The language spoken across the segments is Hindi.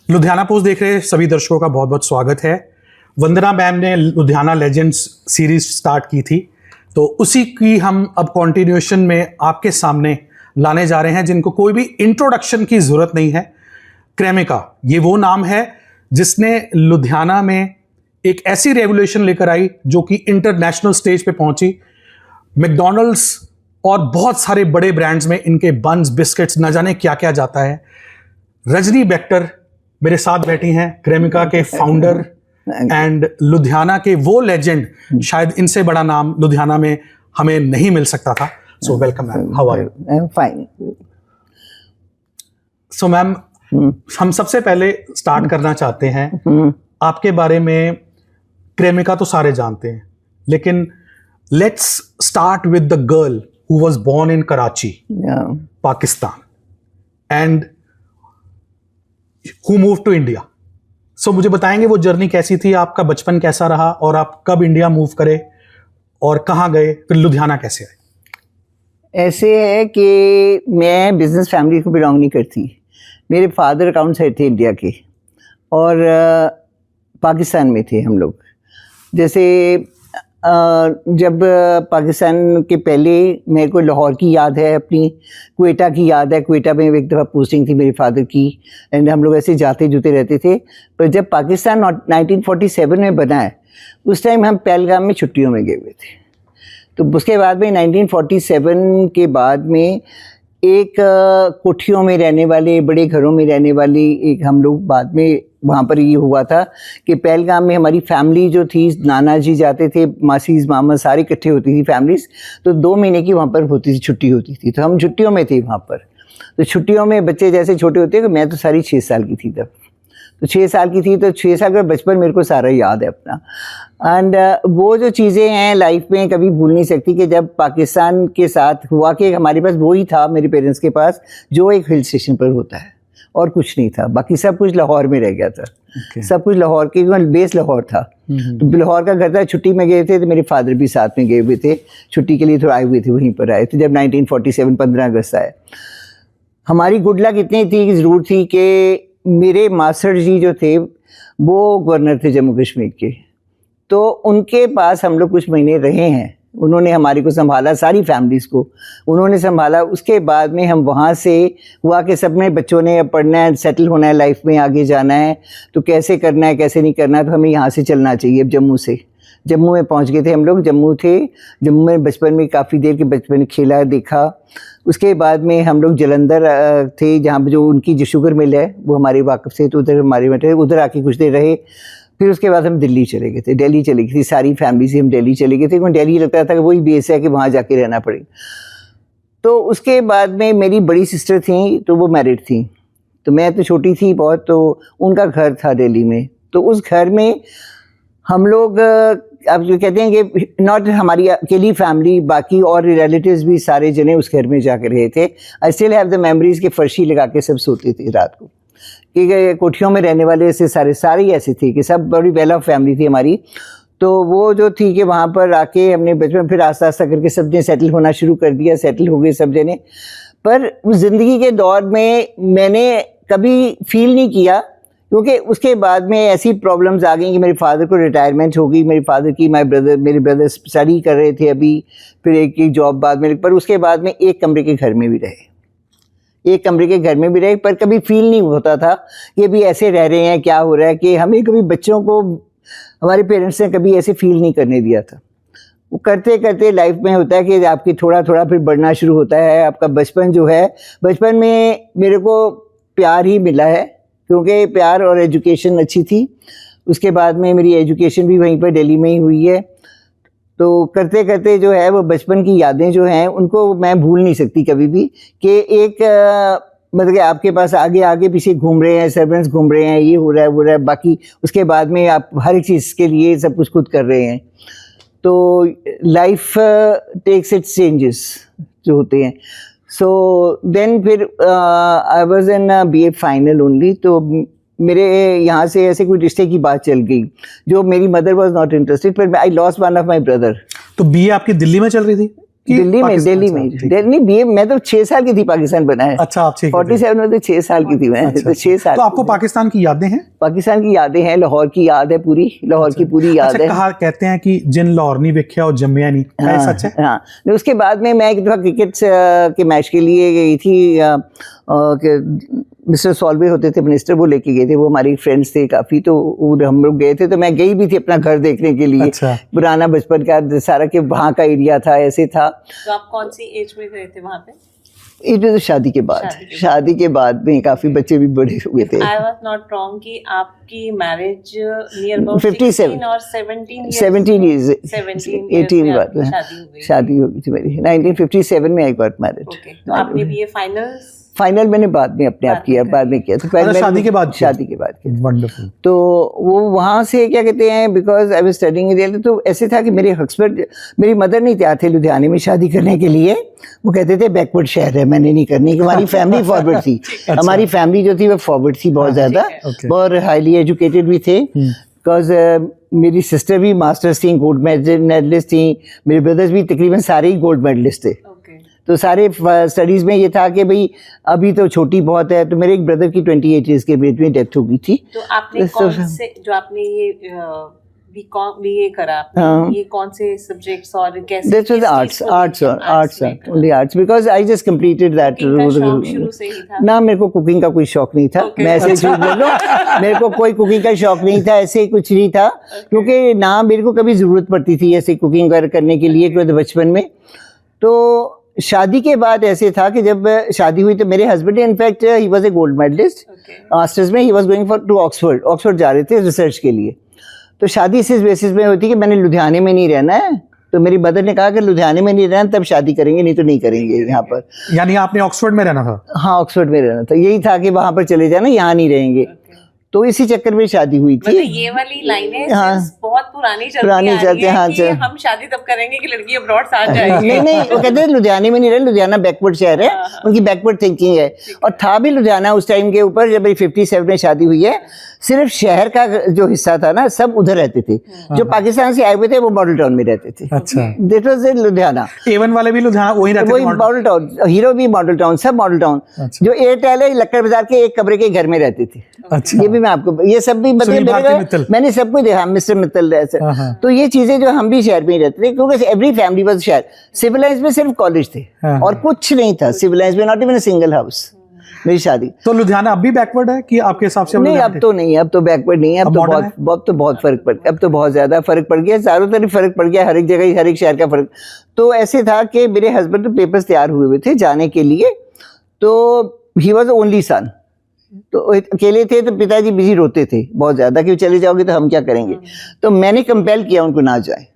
लुधियाना पोस्ट देख रहे सभी दर्शकों का बहुत बहुत स्वागत है। वंदना मैम ने लुधियाना लेजेंड्स सीरीज स्टार्ट की थी, तो उसी की हम अब कंटिन्यूएशन में आपके सामने लाने जा रहे हैं, जिनको कोई भी इंट्रोडक्शन की जरूरत नहीं है। क्रेमिका ये वो नाम है जिसने लुधियाना में एक ऐसी रेवोल्यूशन लेकर आई जो कि इंटरनेशनल स्टेज पे पहुंची। मैकडॉनल्ड्स और बहुत सारे बड़े ब्रांड्स में इनके बन्स, बिस्किट्स, न जाने क्या क्या जाता है। रजनी बेक्टर मेरे साथ बैठी हैं, क्रेमिका के फाउंडर एंड लुधियाना के वो लेजेंड। शायद इनसे बड़ा नाम लुधियाना में हमें नहीं मिल सकता था। So welcome ma'am, how are you? I am fine. So ma'am, हम सबसे पहले स्टार्ट करना चाहते हैं आपके बारे में। क्रेमिका तो सारे जानते हैं, लेकिन let's start with the girl who was born in Karachi, Pakistan, and who moved to India. So मुझे बताएंगे वो जर्नी कैसी थी, आपका बचपन कैसा रहा और आप कब इंडिया मूव करे और कहाँ गए, फिर लुधियाना कैसे आए? ऐसे है कि मैं बिजनेस फैमिली को बिलोंग नहीं करती। मेरे फादर अकाउंट हेड थे इंडिया के और पाकिस्तान में थे हम लोग। जैसे जब पाकिस्तान के पहले मेरे को लाहौर की याद है, अपनी क्वेटा की याद है। क्वेटा में एक दफ़ा पोस्टिंग थी मेरे फादर की, एंड हम लोग ऐसे जाते जुते रहते थे। पर जब पाकिस्तान 1947 में बना है, उस टाइम हम पहलगाम में छुट्टियों में गए हुए थे। तो उसके बाद में 1947 के बाद में एक कोठियों में रहने वाले, बड़े घरों में रहने वाली एक हम लोग, बाद में वहाँ पर ये हुआ था कि पहलगाम में हमारी फैमिली जो थी, नाना जी जाते थे, मासीज मामा सारी इकट्ठे होती थी फैमिलीज। तो 2 महीने की वहाँ पर होती थी, छुट्टी होती थी। तो हम छुट्टियों में थे वहाँ पर। तो छुट्टियों में बच्चे जैसे छोटे होते हैं, मैं तो सारी 6 साल की थी तब। तो 6 साल की थी, तो 6 साल का बचपन मेरे को सारा याद है अपना। एंड वो जो चीज़ें हैं लाइफ में कभी भूल नहीं सकती कि जब पाकिस्तान के साथ हुआ कि हमारे पास वो ही था, मेरे पेरेंट्स के पास, जो एक हिल स्टेशन पर होता है और कुछ नहीं था। बाकी सब कुछ लाहौर में रह गया था। सब कुछ लाहौर के, बेस लाहौर था। तो लाहौर का घर था। छुट्टी में गए थे तो मेरे फादर भी साथ में गए हुए थे, छुट्टी के लिए थोड़ा आए हुए थे, वहीं पर आए थे जब 1947 15 अगस्त आए। हमारी गुड लक इतनी थी, ज़रूर थी कि मेरे मास्टर जी जो थे वो गवर्नर थे जम्मू कश्मीर के, तो उनके पास हम लोग कुछ महीने रहे हैं। उन्होंने हमारी को संभाला, सारी फैमिलीज़ को उन्होंने संभाला। उसके बाद में हम वहाँ से हुआ कि सब में बच्चों ने अब पढ़ना है, सेटल होना है, लाइफ में आगे जाना है, तो कैसे करना है कैसे नहीं करना है, तो हमें यहाँ से चलना चाहिए। अब जम्मू से, जम्मू में पहुँच गए थे हम लोग। जम्मू थे, जम्मू में बचपन में काफ़ी देर के बचपन में खेला देखा। उसके बाद में हम लोग जलंधर थे, जहाँ पर जो उनकी जो शुगर मिल है वो हमारे वाकफ से, तो उधर हमारे बैठे, उधर आके कुछ देर रहे। फिर उसके बाद हम दिल्ली चले गए थे, दिल्ली चले गई थी सारी फैमिली से, हम दिल्ली चले गए थे क्योंकि दिल्ली लगता था कि वही बेस है कि वहाँ जाके रहना पड़ेगा। तो उसके बाद में मेरी बड़ी सिस्टर थी, तो वो मैरिड थी, तो मैं तो छोटी थी बहुत, तो उनका घर था दिल्ली में। तो उस घर में हम लोग, अब जो कहते हैं कि नॉट हमारी अकेली फैमिली, बाकी और रिलेटिव्स भी सारे जने उस घर में जाकर रहे थे। I still have the memories के फर्शी लगा के सब सोते थे रात को, कि कोठियों में रहने वाले ऐसे सारे ऐसे थे कि सब बड़ी वेल ऑफ फैमिली थी हमारी। तो वो जो थी कि वहाँ पर आके हमने बचपन, फिर आस्ता आस्ता करके सब ने सेटल होना शुरू कर दिया, सेटल हो गए सब जने। पर उस ज़िंदगी के दौर में मैंने कभी फील नहीं किया, क्योंकि उसके बाद में ऐसी प्रॉब्लम्स आ गई कि मेरे फादर को रिटायरमेंट हो गई। मेरे फादर की, मेरे ब्रदर स्टडी कर रहे थे अभी, फिर एक जॉब बाद में, पर उसके बाद में एक कमरे के घर में भी रहे, एक कमरे के घर में भी रहे। पर कभी फील नहीं होता था कि अभी ऐसे रह रहे हैं, क्या हो रहा है, कि हमें कभी बच्चों को हमारे पेरेंट्स ने कभी ऐसे फील नहीं करने दिया था। वो करते करते लाइफ में होता है कि आपकी थोड़ा थोड़ा फिर बढ़ना शुरू होता है आपका बचपन जो है। बचपन में मेरे को प्यार ही मिला है, क्योंकि प्यार और एजुकेशन अच्छी थी। उसके बाद में मेरी एजुकेशन भी वहीं पर दिल्ली में ही हुई है। तो करते करते जो है वो बचपन की यादें जो हैं उनको मैं भूल नहीं सकती कभी भी, कि एक मतलब कि आपके पास आगे आगे पीछे घूम रहे हैं, सर्वेंट्स घूम रहे हैं, ये हो रहा है वो रहा है, बाकी उसके बाद में आप हर एक चीज़ के लिए सब कुछ खुद कर रहे हैं। तो लाइफ टेक्स इट्स चेंजेस जो होते हैं। सो देन फिर I was in BA final only. तो मेरे यहाँ से ऐसे कोई रिश्ते की बात चल गई, जो मेरी मदर वाज नॉट इंटरेस्टेड, पर I lost one of my brother. तो BA आपकी दिल्ली में चल रही थी? कि दिल्ली में पाकिस्तान दिल्ली से? में ठीक। दिल्ली बीए मैं तो 6 साल की थी पाकिस्तान बना है। अच्छा, आप 47 में तो 6 साल की थी मैं, अच्छा, तो 6 साल तो आपको पाकिस्तान की यादें हैं? पाकिस्तान की यादें हैं, लाहौर की याद है पूरी, लाहौर की पूरी याद अच्छा, है। कहा कहते हैं कि जिन लाहौर नहीं वेख्या और जम्मिया नहीं, क्या ये सच है? हाँ, नहीं, उसके बाद में मैं एक दफा क्रिकेट के मैच के लिए गई थी, मिस्टर सॉल्वे होते थे मिनिस्टर, वो लेके गए थे, वो हमारी फ्रेंड्स थे काफ़ी, तो हम लोग गए थे, तो मैं गई भी थी अपना घर देखने के लिए। अच्छा। पुराना बचपन का सारा के वहाँ का एरिया था, ऐसे था। तो आप कौन सी एज में गए थे वहाँ पे? इट वाज शादी के बाद, शादी के बाद में काफ़ी बच्चे भी बड़े हुए थे। आई वाज नॉट रॉन्ग कि आपकी मैरिज नियर अबाउट 57 16 और 17 17 years, 17 18 में बाद आपकी शादी हो गई। शादी हो गई थी मेरी 1957 में। I got married. ओके, तो आपने भी ये फाइनल मैंने बाद में अपने आप किया, बाद में किया। तो पहले अच्छा, शादी के बाद किया? शादी के बाद किया। वंडरफुल। तो वो वहाँ से क्या कहते हैं, because I was studying in Delhi, तो ऐसे था कि मेरे हस्बैंड, मेरी मदर नहीं तैयार थे लुधियाने में शादी करने के लिए। वो कहते थे बैकवर्ड शहर है, मैंने नहीं करनी, कि हमारी फैमिली फॉरवर्ड थी। हमारी फैमिली जो थी वो फॉरवर्ड थी बहुत ज़्यादा, Okay. बहुत हाईली एजुकेटेड भी थे। बिकॉज मेरी सिस्टर भी मास्टर्स थी, गोल्ड मेडलिस्ट थी, मेरे ब्रदर्स भी तकरीबन सारे ही गोल्ड मेडलिस्ट थे। तो सारे स्टडीज़ में ये था कि भाई अभी तो छोटी बहुत है। तो मेरे एक ब्रदर की 28 ईयर्स के एज में डेथ हो गई थी। तो आपने कौन से, जो आपने ये बीए करा, ये कौन से सब्जेक्ट्स और कैसे? That was only arts, because I just completed that. शुरू से ही था ना, मेरे को कुकिंग का कोई शौक नहीं था। मैं ऐसे झूठ बोल रहा हूँ, मेरे को कोई कुकिंग का शौक नहीं था, ऐसे ही कुछ नहीं था। क्योंकि ना मेरे को कभी ज़रूरत पड़ती थी ऐसे कुकिंग करने के लिए, क्योंकि बचपन में। तो शादी के बाद ऐसे था कि जब शादी हुई तो मेरे husband, in fact he was a gold medallist masters में, he was going to Oxford जा रहे थे रिसर्च के लिए। तो शादी इस बेसिस में होती कि मैंने लुधियाने में नहीं रहना है। तो मेरी मदर ने कहा कि लुधियाने में नहीं रहना तब शादी करेंगे, नहीं तो नहीं करेंगे यहाँ पर। यानी आपने ऑक्सफोर्ड में रहना था? हाँ, ऑक्सफोर्ड में रहना था। यही था कि वहाँ पर चले जाना, यहाँ नहीं रहेंगे। तो इसी चक्कर में शादी हुई थी। मतलब ये वाली लाइनें बहुत पुरानी चलती हाँ, कि हम शादी तब करेंगे कि लड़की अब्रॉड साथ जाएगी। नहीं, वो कहते हैं लुधियाने में नहीं रहे, लुधियाना बैकवर्ड शहर है, उनकी बैकवर्ड थिंकिंग है। और था भी लुधियाना उस टाइम के ऊपर, जब मेरी 57 में शादी हुई है, सिर्फ शहर का जो हिस्सा था ना, सब उधर रहते थे। जो पाकिस्तान से आए हुए थे वो मॉडल टाउन में रहते थे। अच्छा, दैट वाज लुधियाना। A1 वाले भी लुधियाना वही रहते थे? वही मॉडल टाउन, हीरो भी मॉडल टाउन, सब मॉडल टाउन। जो एयरटेल है लक्कड़ बाजार के एक कमरे के घर में रहते थे। अच्छा, ये भी मैं आपको, ये सब भी मैंने सबको देखा, मिस्टर मित्तल ऐसे। तो ये चीजें जो हम भी शहर में ही रहते थे, क्योंकि एवरी फैमिली वाज शहर। सिविलाइज में सिर्फ कॉलेज थे और कुछ नहीं था सिविलाइज में, not even a single house. मेरी शादी तो लुधियाना अब भी बैकवर्ड है कि आपके हिसाब से? नहीं, अब तो नहीं, अब तो बैकवर्ड नहीं है, अब तो बहुत फर्क पड़ गया, अब तो बहुत ज्यादा फर्क पड़ गया, चारों तरफ फर्क पड़ गया, हर एक जगह हर एक शहर का फर्क। तो ऐसे था कि मेरे हस्बैंड तो पेपर्स तैयार हुए थे जाने के लिए, तो ही वॉज ओनली सन, तो अकेले थे। तो पिताजी बिजी रोते थे बहुत ज्यादा कि चले जाओगे तो हम क्या करेंगे। तो मैंने कंपेल किया उनको ना जाए।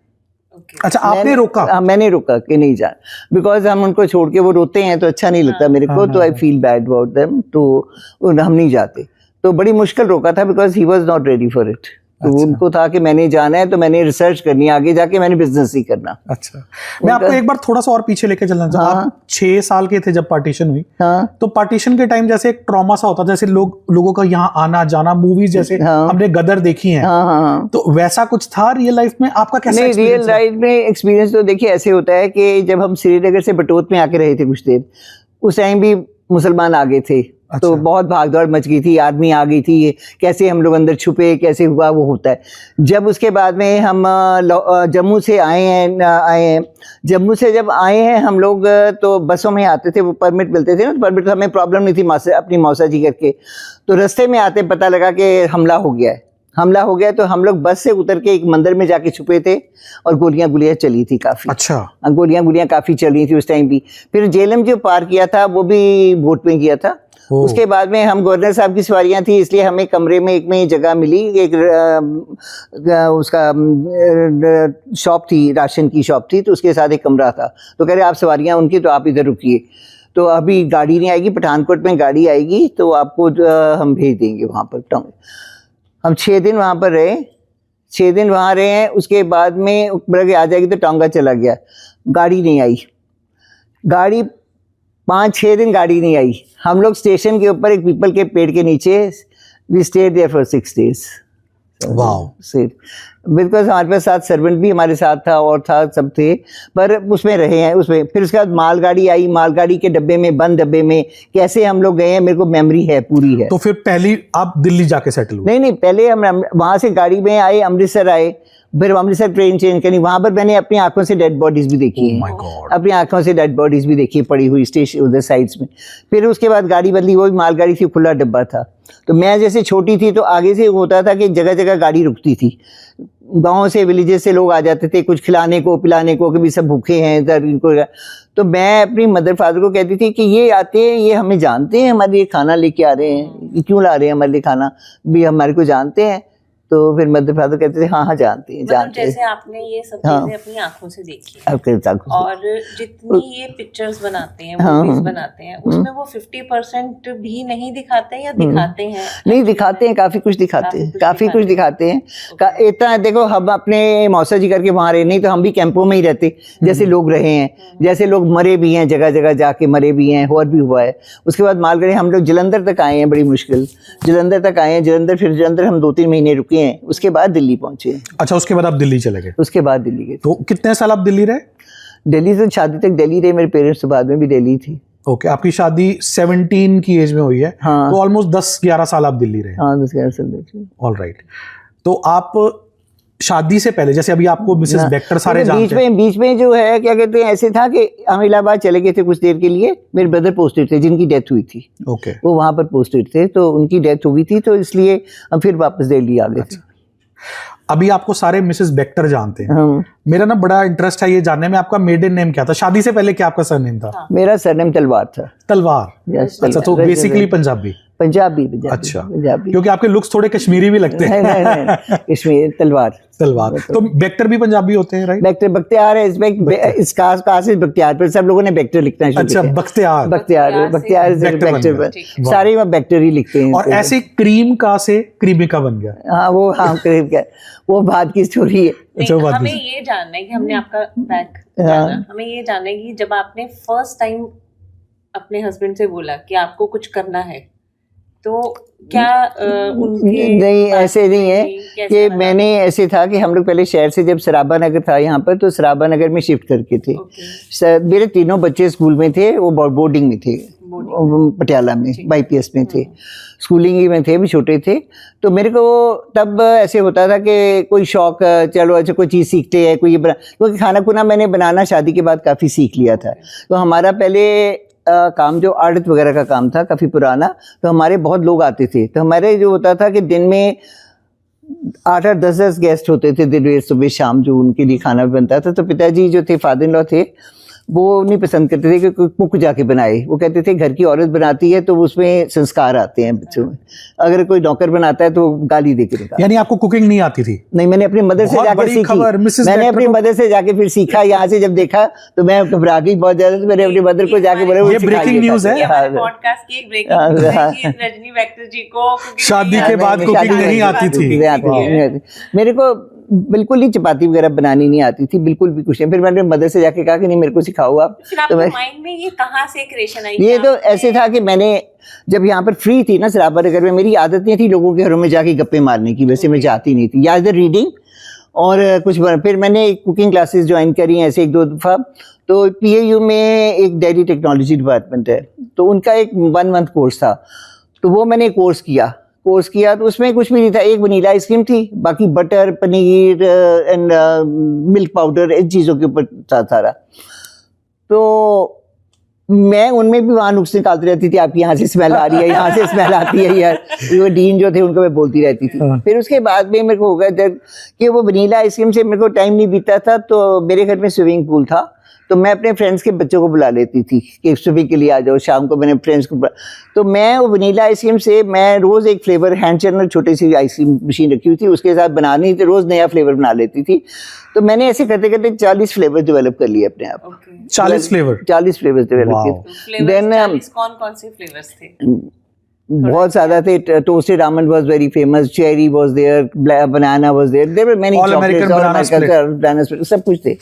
अच्छा, आपने रोका? हाँ, मैंने रोका कि नहीं जा, बिकॉज हम उनको छोड़ के वो रोते हैं तो अच्छा नहीं लगता मेरे को, तो I feel bad about them, तो हम नहीं जाते। तो बड़ी मुश्किल रोका था, because he was not ready for it. तो उनको था कि मैंने जाना है, तो मैंने रिसर्च करनी है, आगे जाके मैंने बिजनेस ही करना। अच्छा, मैं आपको एक बार थोड़ा सा और पीछे लेके चलना चाहूँ। आप 6 साल के थे जब पार्टीशन हुई। तो पार्टीशन के टाइम जैसे एक ट्रॉमा सा होता, जैसे लोगों का यहाँ आना जाना, मूवीज जैसे हमने गदर देखी हैं, तो वैसा कुछ था रियल लाइफ में आपका? कैसा रियल लाइफ में एक्सपीरियंस तो देखिए ऐसे होता है कि जब हम श्रीनगर से बटोत में आके रहे थे कुछ देर, उस टाइम भी मुसलमान आ गए थे। अच्छा। तो बहुत भागदौड़ मच गई थी, आर्मी आ गई थी, कैसे हम लोग अंदर छुपे, कैसे हुआ वो होता है। जब उसके बाद में हम जम्मू से आए हैं, जम्मू से जब आए हैं हम लोग, तो बसों में आते थे, वो परमिट मिलते थे ना, तो परमिट तो हमें प्रॉब्लम नहीं थी अपनी मौसा जी करके। तो रास्ते में आते पता लगा कि हमला हो गया है। हमला हो गया तो हम लोग बस से उतर के एक मंदिर में जाके छुपे थे, और गोलियां चली थी काफ़ी। अच्छा, गोलियां काफ़ी चली थी उस टाइम भी। फिर जेलम जो पार किया था वो भी बोट में किया था। उसके बाद में हम गवर्नर साहब की सवारियां थी, इसलिए हमें कमरे में एक में जगह मिली, एक उसका शॉप थी, राशन की शॉप थी, तो उसके साथ एक कमरा था। तो कह रहे आप सवारियां उनकी, तो आप इधर रुकिए, तो अभी गाड़ी नहीं आएगी, पठानकोट में गाड़ी आएगी तो आपको हम भेज देंगे वहाँ पर। हम 6 दिन वहाँ पर रहे, 6 दिन वहाँ रहे हैं। उसके बाद में बोला आ जाएगी, तो टांगा चला गया, गाड़ी नहीं आई। गाड़ी 5-6 दिन गाड़ी नहीं आई। हम लोग स्टेशन के ऊपर एक पीपल के पेड़ के नीचे, we stayed there for 6 days। Wow. सिर्फ बिकॉज हमारे पास साथ सर्वेंट भी हमारे साथ था और था, सब थे, पर उसमें रहे हैं उसमें। फिर उसके बाद मालगाड़ी आई, मालगाड़ी के डब्बे में, बंद डब्बे में कैसे हम लोग गए हैं मेरे को मेमोरी है, पूरी है। तो फिर पहली आप दिल्ली जाके सेटल हुए? नहीं, पहले हम वहाँ से गाड़ी में आए, अमृतसर आए, फिर अमृतसर ट्रेन चेंज करनी, वहाँ पर मैंने अपनी आंखों से डेड बॉडीज भी देखी Oh my है, God. अपनी आंखों से डेड बॉडीज भी देखी पड़ी हुई स्टेशन उधर साइड्स में। फिर उसके बाद गाड़ी बदली, वो भी मालगाड़ी थी, खुला डब्बा था। तो मैं जैसे छोटी थी तो आगे से होता था कि जगह जगह गाड़ी रुकती थी, गाँव से विलेजेस से लोग आ जाते थे कुछ खिलाने को पिलाने को, कि भी सब भूखे हैं इधर इनको। तो मैं अपनी मदर फादर को कहती थी कि ये आते हैं, ये हमें जानते हैं, हमारे लिए खाना लेके आ रहे हैं, ये क्यों ला रहे हैं हमारे लिए खाना, भी हमारे को जानते हैं। तो फिर मदर फादर कहते थे हाँ जानते हैं, जानते हैं। जैसे आपने ये सब चीजें अपनी आंखों से देखी है, और जितनी ये पिक्चर्स बनाते हैं, मूवीज बनाते हैं, उसमें वो 50% भी नहीं दिखाते हैं या दिखाते हैं? नहीं दिखाते हैं, काफी कुछ दिखाते हैं, काफी कुछ दिखाते हैं। इतना देखो, हम अपने मौसा जी करके वहाँ रहे, नहीं तो हम भी कैंपों में ही रहते जैसे लोग रहे हैं, जैसे लोग मरे भी हैं, जगह जगह जाके मरे भी हैं, और भी हुआ है। उसके बाद मालगाड़ी हम लोग जलंधर तक आए हैं, बड़ी मुश्किल जलंधर तक आए हैं। जलंधर, फिर जलंधर हम 2-3 महीने रुके हैं, उसके बाद दिल्ली पहुंचे। अच्छा, उसके बाद आप दिल्ली चले गए? उसके बाद दिल्ली गए। तो कितने साल आप दिल्ली रहे? दिल्ली से शादी तक दिल्ली रहे, मेरे पेरेंट्स तो बाद में भी दिल्ली थी। ओके, आपकी शादी 17 की एज में हुई है? हाँ। तो ऑलमोस्ट 10-11 साल आप दिल्ली रहे? हाँ, 10-11 साल। All right. तो आप शादी से पहले, जैसे अभी आपको मिसेस बेक्टर सारे जानते हैं, बीच में जो है क्या कहते हैं, ऐसे था कि हम इलाहाबाद चले गए थे कुछ देर के लिए, मेरे ब्रदर पोस्टेड थे जिनकी डेथ हुई थी। ओके। वो वहाँ पर पोस्टेड थे, तो उनकी डेथ हो गई थी, तो इसलिए हम फिर वापस दिल्ली आ गए थे। अभी आपको सारे मिसेस बेक्टर जानते हैं। हाँ। मेरा ना बड़ा इंटरेस्ट है ये जानने में, आपका मेडन नेम क्या था? शादी से पहले क्या आपका सरनेम था? मेरा सरनेम तलवार था। तलवार? Yes, अच्छा, तो बेसिकली पंजाबी? पंजाबी। अच्छा, पंजाबी, क्योंकि आपके लुक्स थोड़े कश्मीरी भी लगते हैं। नहीं, इसमें तलवार। तो बेक्टर भी पंजाबी होते हैं, राइट? बेक्टर बख्तियार है, इसका कासिस बख्तियार, पर सब लोगों ने बेक्टर लिखना शुरू किया। अच्छा, बख्तियार बख्तियार सारे वहाँ बेक्टर ही लिखते हैं। और ऐसे क्रीम का से क्रीमिका बन गया। हाँ, वो हाँ करीब क्या, वो बात की स्टोरी है। अच्छा, हमें ये जानना है कि हमने आपका बैक जाना, हमें ये जानना है कि जब आपने फर्स्ट टाइम अपने हस्बैंड से बोला कि आपको कुछ करना है, तो क्या उनके नहीं, ऐसे नहीं है कि मैंने, ऐसे था कि हम लोग पहले शहर से, जब सराबा नगर था यहाँ पर, तो सराबा नगर में शिफ्ट करके थे। मेरे तीनों बच्चे स्कूल में थे, वो बोर्डिंग में थे, पटियाला में YPS में थे, स्कूलिंग ही में थे, भी छोटे थे। तो मेरे को तब ऐसे होता था कि कोई शौक, चलो अच्छा कोई चीज़ सीखते हैं, कोई ये बना, क्योंकि खाना खुना मैंने बनाना शादी के बाद काफ़ी सीख लिया था। तो हमारा पहले काम जो आड़त वगैरह का काम था, काफ़ी पुराना, तो हमारे बहुत लोग आते थे। तो हमारे जो होता था कि दिन में 8-8, 10-10 गेस्ट होते थे, दिन में सुबह शाम, जो उनके लिए खाना बनता था। तो पिताजी जो थे, फादर इन लॉ थे, वो नहीं पसंद करते थे कि कोई कुक जाके बनाए। वो कहते थे घर की औरत बनाती है तो उसमें संस्कार आते हैं बच्चों में, अगर कोई नौकर बनाता है तो गाली दे के निकाल। यानी आपको कुकिंग नहीं आती थी? नहीं, मैंने अपनी मदर से जाके सीखी। मैंने अपनी मदर से जाके फिर सीखा। यहाँ से जब देखा तो मैं घबरा गई बहुत ज्यादा, तो मैंने अपनी मदर को जाके बोला, ये ब्रेकिंग न्यूज है, पॉडकास्ट की एक ब्रेकिंग न्यूज है कि रजनी बेक्टर जी को शादी के बाद कुकिंग नहीं आती थी। मेरे को बिल्कुल ही चपाती वगैरह बनानी नहीं आती थी, बिल्कुल भी कुछ नहीं। फिर मैंने मदर से जाके कहा कि नहीं, मेरे को सिखाओ आप। तो माइंड में ये कहाँ से क्रिएशन आई? ये तो ऐसे था कि मैंने जब यहाँ पर फ्री थी ना सराबा नगर में, मेरी आदत नहीं थी लोगों के घरों में जाके गप्पे मारने की, वैसे मैं जाती नहीं थी, या इधर रीडिंग और कुछ। फिर मैंने कुकिंग क्लासेस ज्वाइन करी ऐसे 1-2 दफ़ा। तो PAU में एक डेयरी टेक्नोलॉजी डिपार्टमेंट है, तो उनका एक 1 मंथ कोर्स था, तो वो मैंने कोर्स किया। तो उसमें कुछ भी नहीं था, एक वनीला आइसक्रीम थी, बाकी butter, paneer and milk powder, इन चीज़ों के ऊपर था सारा। तो मैं उनमें भी वहाँ नुक्स निकालती रहती थी, आपकी यहाँ से स्मेल आ रही है, यहाँ से स्मेल आती है यार। वो डीन जो थे उनको मैं बोलती रहती थी। फिर उसके बाद में मेरे को हो गया जब कि वो वनीला आइसक्रीम से मेरे को टाइम नहीं बीता था, तो मेरे घर में स्विमिंग पूल था, तो मैं अपने फ्रेंड्स के बच्चों को बुला लेती थी कि स्विमिंग के लिए आ जाओ शाम को। मैंने फ्रेंड्स को तो मैं वो वनीला आइसक्रीम से मैं रोज़ एक फ्लेवर, हैंड चैनल छोटी सी आइसक्रीम मशीन रखी हुई थी, उसके साथ बनानी थी, रोज़ नया फ्लेवर बना लेती थी। तो मैंने ऐसे करते करते 40 फ्लेवर डेवलप कर लिए अपने आप। 40 फ्लेवर? 40 फ्लेवर डेवलप किए। देन कौन कौन से फ्लेवर्स थे? बहुत ज़्यादा थे. Toasted almond was very famous, cherry was there, banana was there, there were many All American banana split. Banana split, सब कुछ थे.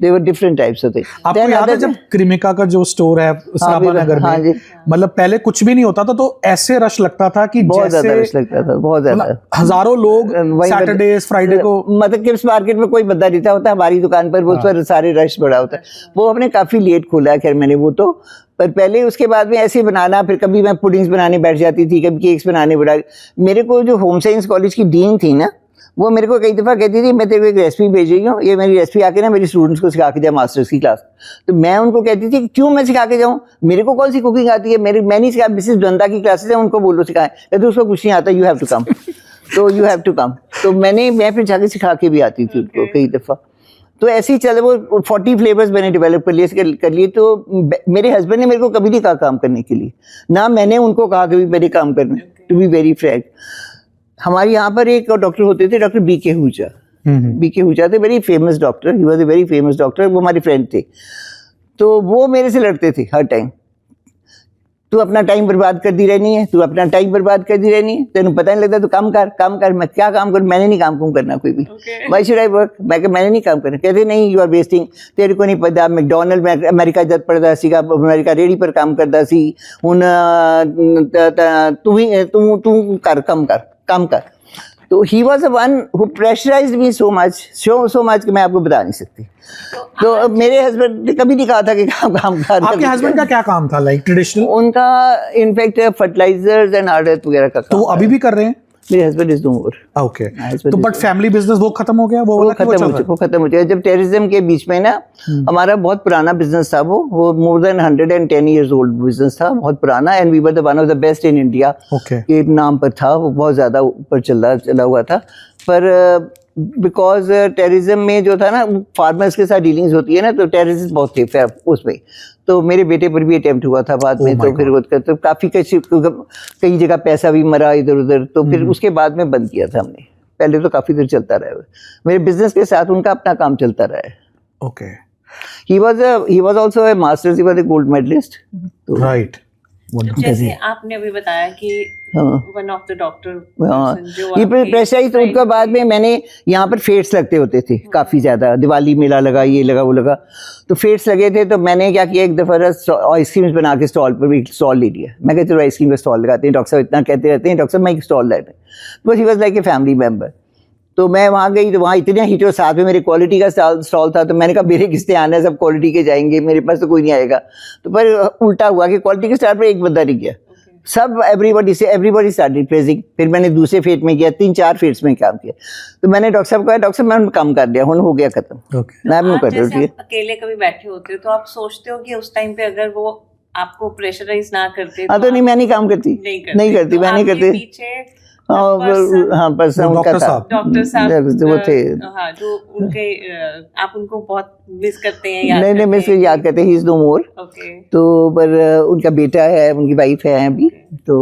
There were different types of thing. आपको याद है जब क्रिमिका का जो स्टोर है सराबा नगर हाँ में, जी. मतलब पहले कुछ भी नहीं होता था तो ऐसे रश लगता था कि बहुत ज्यादा जैसे रश लगता था, बहुत ज्यादा. मतलब हजारों लोग वहीं पर- सैटरडे फ्राइडे को. मतलब किप्स मार्केट में कोई बंदा नहीं था होता, हमारी दुकान पर वो उस पर सारे रश बड़ा होता है. वो हमने काफी लेट खोला है, खैर मैंने वो तो, पर पहले उसके बाद में ऐसे ही बनाना, फिर कभी मैं पुडिंग्स बनाने बैठ जाती थी, कभी केक्स बनाने बैठ. मेरे को जो होम साइंस कॉलेज की डीन थी ना, वो मेरे को कई दफ़ा कहती थी मैं तेरे को एक रेसिपी भेज रही हूँ, ये मेरी रेसिपी आके ना मेरी स्टूडेंट्स को सिखा के जाए मास्टर्स की क्लास. तो मैं उनको कहती थी क्यों मैं सिखा के जाऊँ, मेरे को कौन सी कुकिंग आती है, मैं नहीं सिखा, मिसेस बंदा की क्लासेस है उनको बोलो सिखाएं. कहते उसको कुछ नहीं आता, यू हैव टू कम. तो यू हैव टू कम. तो मैं फिर जाके सिखा के भी आती थी उनको कई दफ़ा. तो ऐसे ही चले, वो 40 फ्लेवर्स मैंने डेवलप कर लिए. तो मेरे हस्बैंड ने मेरे को कभी नहीं कहा काम करने के लिए, ना मैंने उनको कहा कभी मेरे काम करने, टू बी वेरी फ्रैंक. हमारे यहाँ पर एक डॉक्टर होते थे, डॉक्टर बीके हुजा. बीके हुजा थे very famous doctor, he was a very famous doctor. वो हमारे फ्रेंड थे. तो वो मेरे से लड़ते थे हर टाइम, तू अपना टाइम बर्बाद कर दी रहनी है, तू अपना टाइम बर्बाद कर दी रहनी है, तेन पता नहीं लगता, तू काम कर. मैं क्या काम करूं, मैंने नहीं काम करना कोई भी. व्हाई शुड आई वर्क, मैंने नहीं काम करना. कहते नहीं, यू आर वेस्टिंग, तेरे को नहीं पता. मैकडोनल्ड में अमेरिका जब पढ़ता सीगा, अमेरिका रेडी पर काम करता सी. हुन तू काम कर. तो he was a one who pressurised me so much कि मैं आपको बता नहीं सकती. तो मेरे हस्बैंड ने कभी नहीं कहा था कि काम कर. आपके हस्बैंड का क्या काम था, लाइक ट्रेडिशनल? उनका इनफैक्ट फर्टिलाइजर्स एंड हार्डवेयर वगैरह का तो काम वो अभी भी कर रहे हैं? मेरे husband is no more. Okay. husband तो is बट फैमिली बिजनेस वो खत्म हो गया, वो वाला क्यों चल रहा है? वो खत्म हो गया. जब टेररिज्म के बीच में ना, हमारा बहुत पुराना बिजनेस था, वो more than 110 years old business था, बहुत पुराना. And we were the one of the best in India okay. के नाम पर था. वो बहुत ज़्यादा ऊपर चला हुआ था. पर बिकॉज टेररिज्म में जो था ना, फार्मर्स के साथ डीलिंग्स होती है ना, तो टेररिस्ट बहुत थे उसमें. तो मेरे बेटे पर भी अटेम्प्ट हुआ था बाद में. तो फिर वो तो काफ़ी कई जगह पैसा भी मरा इधर उधर. तो फिर उसके बाद में बंद किया था हमने. पहले तो काफ़ी देर चलता रहा. मेरे बिजनेस के साथ उनका अपना काम चलता रहा है. Okay. He was also a master's, he was a gold medalist. Right. तो जैसे आपने अभी बताया कि वन ऑफ द डॉक्टर ये प्रेशराइज. तो उनका बाद में मैंने यहाँ पर फेयर्स लगते होते थे काफ़ी ज़्यादा, दिवाली मेला लगा, ये लगा वो लगा. तो फेयर्स लगे थे, तो मैंने क्या किया, एक दफ़ा आइसक्रीम्स बना के स्टॉल पर एक स्टॉल ले लिया. मैं कहते आइसक्रीम का स्टॉल लगाते हैं, डॉक्टर साहब इतना कहते रहते हैं, डॉक्टर साहब मैं एक स्टॉल लाए थे. Because he was like a family member. तो मैं वहाँ गई, तो वहाँ इतने हिट और साथ में मेरे क्वालिटी का स्टॉल था. तो मैंने कहा मेरे किसने आना है, सब क्वालिटी के जाएंगे, मेरे पास तो कोई नहीं आएगा. तो पर उल्टा हुआ कि क्वालिटी के स्टॉल पर एक बंदा नहीं गया. सब एवरीबॉडी स्टार्टेड प्रेजिंग. फिर मैंने दूसरे फेट में किया, 3-4 फेट्स में काम किया. तो मैंने डॉक्टर साहब को कहा, डॉक्टर साहब मैं काम कर दिया, हो गया खत्म. मैं आप कर जैसे रही. अकेले कभी बैठे होते हो तो आप सोचते हो कि उस टाइम पे अगर वो आपको प्रेशराइज ना करते हाँ तो नहीं, मैं नहीं काम करती, नहीं करती, मैं नहीं करती. पीछे हाँ पर्सन उनका था, डॉक्टर साहब वो थे. हाँ, जो उनके आप उनको बहुत मिस करते हैं, याद नहीं मिस याद करते हैं. He is no more. Okay. तो पर उनका बेटा है, उनकी वाइफ है अभी. तो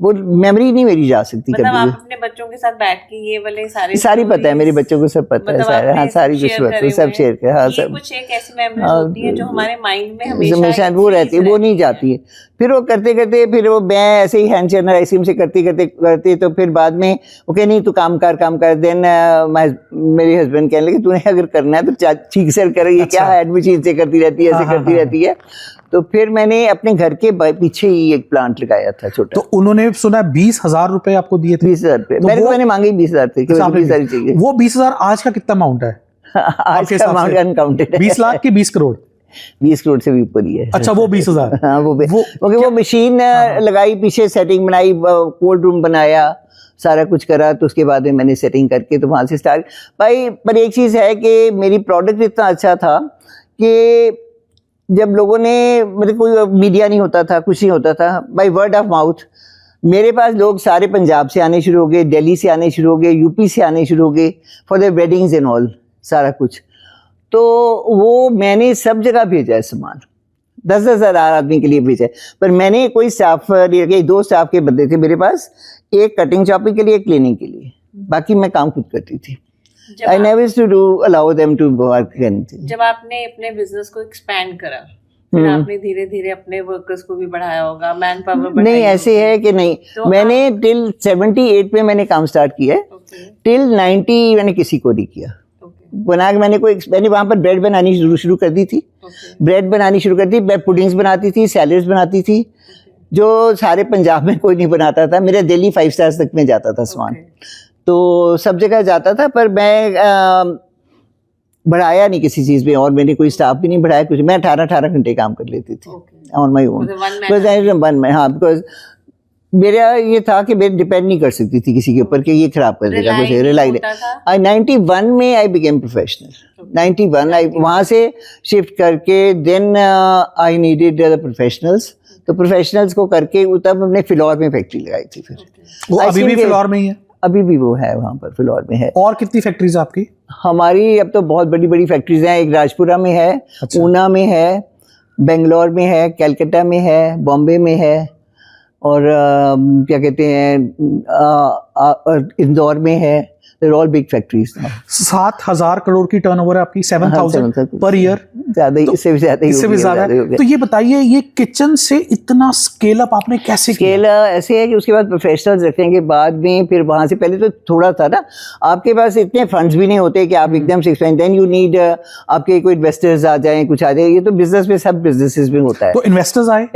वो मेमोरी नहीं मेरी जा सकती मतलब कभी. आप अपने बच्चों के साथ बैठ के ये वाले सारी पता है मेरे बच्चों को, सब पता है सारा. हाँ सारी कुछ बात सब शेयर कर. हाँ सब कुछ एक ऐसी मेमोरीज होती है जो हमारे माइंड में हमेशा वो रहती है, वो नहीं जाती है. फिर वो करते करते, फिर वो मैं ऐसे ही हैंड चेनर आइसक्रीम से करते तो फिर बाद में ओके नहीं तू काम कर. देन मेरे हस्बैंड कहने लगे तूने अगर करना है तो ठीक से कर. ये क्या है, एडमिट चीज से करती रहती है, ऐसे करती रहती है. तो फिर मैंने अपने घर के पीछे ही एक प्लांट लगाया था छोटा. तो उन्होंने सुना 20,000 रुपए आपको दिए थे? 20,000 रुपए मैंने मांगे 20,000 थे. 20,000 चाहिए. वो 20,000 आज का कितना अमाउंट है? आज का अमाउंट अनकाउंटेड है. 20 लाख की 20 करोड़? 20 करोड़ से भी ऊपर ही है. अच्छा, वो 20,000. हाँ वो मशीन लगाई, पीछे सेटिंग बनाई, कोल्ड रूम बनाया, सारा कुछ करा. तो उसके बाद में मैंने सेटिंग करके तो वहाँ से स्टार्ट भाई. पर एक चीज़ है कि मेरी प्रोडक्ट इतना अच्छा था कि जब लोगों ने, मतलब कोई मीडिया नहीं होता था, कुछ नहीं होता था, बाय वर्ड ऑफ माउथ मेरे पास लोग सारे पंजाब से आने शुरू हो गए, दिल्ली से आने शुरू हो गए, यूपी से आने शुरू हो गए for the weddings and all सारा कुछ. तो वो मैंने सब जगह भेजा है सामान, 10,000 आदमी के लिए भेजा है. पर मैंने कोई स्टाफ, 2 स्टाफ के बंदे थे मेरे पास, एक कटिंग चॉपिंग के लिए, एक क्लीनिंग के लिए. बाकी मैं काम खुद करती थी. I never used to allow them to work anything. जब आपने अपने बिजनेस को एक्सपैंड करा फिर आपने धीरे धीरे अपने वर्कर्स को भी बढ़ाया होगा, मैन पावर बढ़ाई नहीं ऐसे होगी। है कि नहीं, तो मैंने टिल 78 में मैंने काम स्टार्ट किया है, ओके टिल 90 मैंने किसी को नहीं किया। ओके बना के मैंने वहाँ पर ब्रेड बनानी शुरू कर दी थी, ओके ब्रेड बनानी शुरू कर दी, मैं पुडिंग्स बनाती थी, सैलड्स बनाती थी, जो सारे पंजाब में कोई नहीं बनाता था। मेरा दिल्ली 5 स्टार्स तक में जाता था सामान, तो सब जगह जाता था, पर मैं बढ़ाया नहीं किसी चीज़ में, और मैंने कोई स्टाफ भी नहीं बढ़ाया कुछ। मैं 18 घंटे काम कर लेती थी ऑन माई ओन, हाँ, बिकॉज मेरा ये था कि मैं डिपेंड नहीं कर सकती थी किसी के ऊपर कि ये खराब कर देगा कुछ, रिलाई होता था। आई 91 में आई बिकेम प्रोफेशनल। 91 आई वहाँ से शिफ्ट करके then I needed the professionals, तो प्रोफेशनल्स को करके तब हमने फिलौर में फैक्ट्री लगाई थी। फिर वो अभी भी फिलौर में ही है? अभी भी वो है वहाँ पर, फिलौर में है। और कितनी फैक्ट्रीज आपकी? हमारी अब तो बहुत बड़ी बड़ी फैक्ट्रीज हैं, एक राजपुरा में है, अच्छा। ऊना में है, बेंगलोर में है, कलकत्ता में है, बॉम्बे में है, और क्या कहते हैं इंदौर में है। They're all big factories now. 7,000 crore की टर्नओवर है आपकी, 7,000 पर ईयर, ज्यादा ही, इससे भी ज्यादा ही इससे हो भी गया, ज्यादा हो है। गया। तो ये बताइए, ये किचन से इतना स्केल अप आपने कैसे किया? स्केल ऐसे है कि उसके बाद प्रोफेशनल्स रखने के बाद में फिर वहाँ से पहले तो थोड़ा था ना, आपके पास इतने फंड्स भी नहीं होते कि आप एकदम से एक्सपेंड, देन यू नीड आपके कोई इन्वेस्टर्स आ जाएं, कुछ आ जाए। ये तो बिजनेस में, सब बिजनेसेस में होता है। तो इन्वेस्टर्स आए?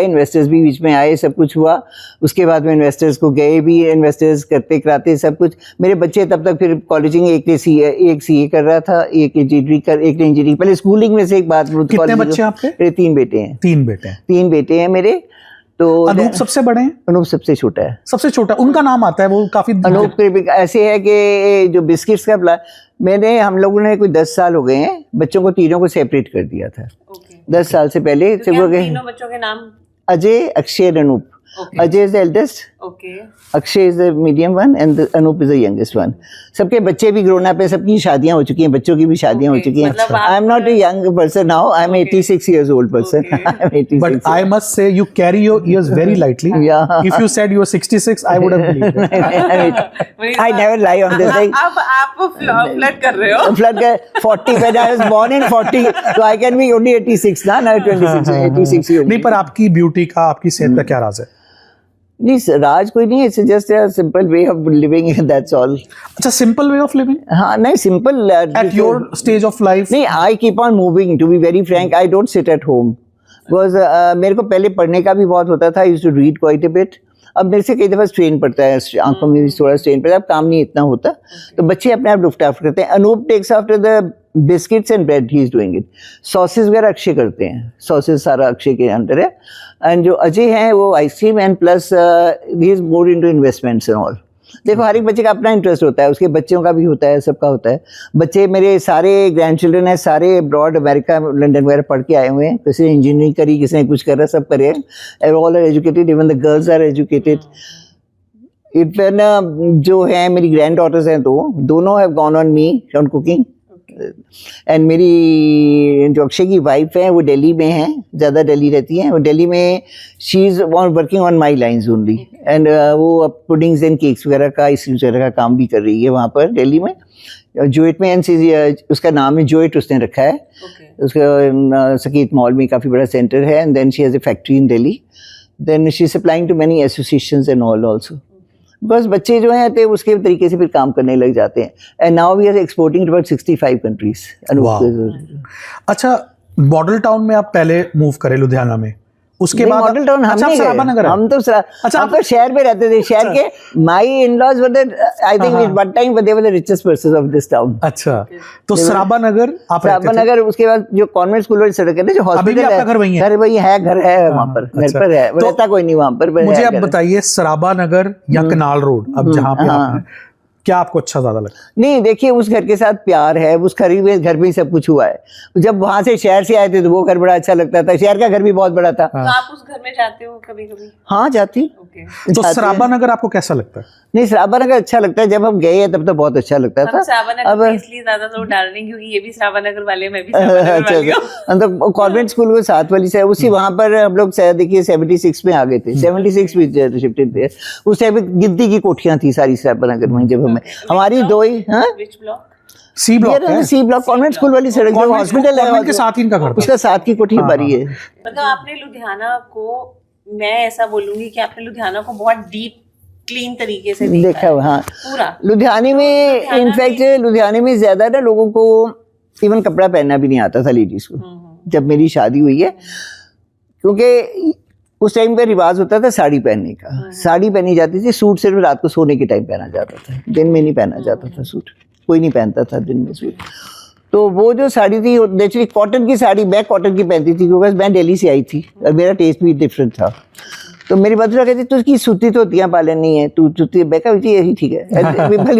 इन्वेस्टर्स भी बीच में आए, सब कुछ हुआ। उसके बाद में इन्वेस्टर्स को गए भी, इन्वेस्टर्स करते कराते सब कुछ। मेरे बच्चे तब तक फिर कॉलेजिंग, एक सीए कर रहा था, एक इंजीनियरिंग, पहले स्कूलिंग में से एक बात। कितने बच्चे आपके? मेरे 3 बेटे हैं। 3 बेटे हैं मेरे। तो अनूप सबसे बड़े हैं? अनूप सबसे छोटा है। सबसे छोटा, उनका नाम आता है, वो काफी अनूप ऐसे है कि जो बिस्किट्स का हम लोगों ने कोई 10 साल हो गए हैं, बच्चों को तीनों को सेपरेट कर दिया था। 10 साल से पहले। तीनों बच्चों के नाम? अजय, अक्षय और Anoop. Ajay is the eldest, okay, Akshay is the medium one and Anoop is the youngest one. सबके बच्चे भी ग्रोन अप है, सबकी शादियां हो चुकी हैं, बच्चों की भी शादियां हो चुकी हैं। I am not a young person now, I am 86 years old person. But I must say you carry your years very lightly. Yeah. If you said you were 66, I would have believed it. I never lie on this thing. अब आप फ्लर्ट कर रहे हो? Flood 40 when I was born in 40, so I can be only 86 ना, now 86 ही होगी। नहीं, पर आपकी ब्यूटी का, आपकी सेहत का क्या राज है? नहीं, राज कोई नहीं है, it's just a simple way of living, that's all. अच्छा, सिंपल वे ऑफ लिविंग? हाँ, नहीं simple. At your stage of life? नहीं, I keep on moving, to be very frank, I don't sit at home, because मेरे को पहले पढ़ने का भी बहुत होता था, I used to read quite a bit. अब मेरे से कई दफ़ा स्ट्रेन पड़ता है, आंखों में भी थोड़ा स्ट्रेन पड़ता है, अब काम नहीं इतना होता, तो बच्चे अपने आप लुफ्ट आफ्टर करते हैं। Anoop takes after the biscuits and bread, he is doing it. Sauces वगैरह अक्षय करते हैं, सॉसेस सारा अक्षय के अंडर है। एंड जो अजय हैं वो ice cream and plus he is more into investments and all. देखो, हर एक बच्चे का अपना इंटरेस्ट होता है, उसके बच्चों का भी होता है, सबका होता है। बच्चे मेरे सारे ग्रैंड चिल्ड्रन हैं, सारे अब्रॉड, अमेरिका, लंदन वगैरह पढ़ के आए हुए हैं। किसी ने इंजीनियरिंग करी, किसी ने कुछ करा, सब करे। All are educated, even the girls are educated. Even जो है मेरी ग्रैंड डॉटर्स हैं, तो दोनों have gone on me on cooking. And मेरी जो अक्षय की वाइफ है वो दिल्ली में है, ज़्यादा दिल्ली रहती हैं वो। दिल्ली में she is working on my lines only, and वो अब पुडिंग्स एंड केक्स वगैरह का, आइसक्रीम वगैरह का काम भी कर रही है वहाँ पर दिल्ली में, जोइट में। एंड उसका नाम है जोइट, उसने रखा है। उसका सकीत मॉल में काफ़ी बड़ा सेंटर है, and then she has a factory in Delhi. Then she is supplying to many associations and all also. बस बच्चे जो हैं तो उसके तरीके से फिर काम करने लग जाते हैं। And now we are exporting to about 65 countries. अच्छा, मॉडल टाउन में आप पहले मूव करे लुधियाना में, उसके बाद मॉडल टाउन हम नहीं गए, हम तो हम तो शहर में रहते थे। शहर के my in-laws were the, I think at one time they were the richest persons of this town. अच्छा, तो सराबा नगर आप रहते थे? सराबा नगर, उसके बाद जो कॉन्वेंट स्कूल वाली सड़क है ना, जो हॉस्पिटल है, घर वही है, घर है वहाँ पर, घर पर है, रहता कोई नहीं वहाँ पर। मुझे अब बताइए, सराबा नगर या कनाल रोड, अब जहाँ पे आप, क्या आपको अच्छा ज्यादा लगता है? नहीं, देखिए, उस घर के साथ प्यार है, उस घर में सब कुछ हुआ है। जब वहां से शहर से आए थे तो वो घर बड़ा अच्छा लगता था, शहर का घर भी बहुत बड़ा था। तो आप उस घर में जाते हो कभी-कभी? हाँ, जाती। तो सराबा नगर आपको कैसा लगता है? नहीं, सराबा नगर अच्छा लगता है, जब हम गए तब तो बहुत अच्छा लगता था। सराबा नगर इसलिए ज्यादा लोग डाल रहे हैं क्योंकि ये भी सराबा नगर वाले, मैं भी सराबा नगर वाली हूं। तो कॉन्वेंट स्कूल के साथ वाली से उसी वहां पर हम लोग देखिए 76 में आ गए थे, 76 में शिफ्टेड थे। उस टाइम गिद्दी की कोठियां थी सारी सराबा नगर में। जब हमारी दो ही, सी ब्लॉक है, सी ब्लॉक कॉन्वेंट स्कूल वाली सड़क जो हॉस्पिटल है कॉन्वेंट के साथ ही इनका घर था। उसका साथ की कोठी हमारी है। मतलब आपने लुधियाना को, मैं ऐसा बोलूंगी कि आपने लुधियाना को बहुत डीप क्लीन तरीके से देखा हुआ, हाँ पूरा। लुधियाने में इनफैक्ट लुधियाने में ज्यादा ना लोगों को इवन कपड़ा पहनना भी नहीं आता था लेडीज को जब मेरी शादी हुई है, क्योंकि उस टाइम पे रिवाज होता था साड़ी पहनने का, साड़ी पहनी जाती थी, सूट सिर्फ रात को सोने के टाइम पहना जाता था, दिन में नहीं पहना जाता था सूट, कोई नहीं पहनता था दिन में सूट। तो वो जो साड़ी थी नेचुरली कॉटन की साड़ी, मैं कॉटन की पहनती थी क्योंकि मैं दिल्ली से आई थी और मेरा टेस्ट भी डिफरेंट था। तो मेरी मदर कहती तू उसकी सूती धोतियाँ पालन नहीं है, तू सूती बैका यही ठीक है। People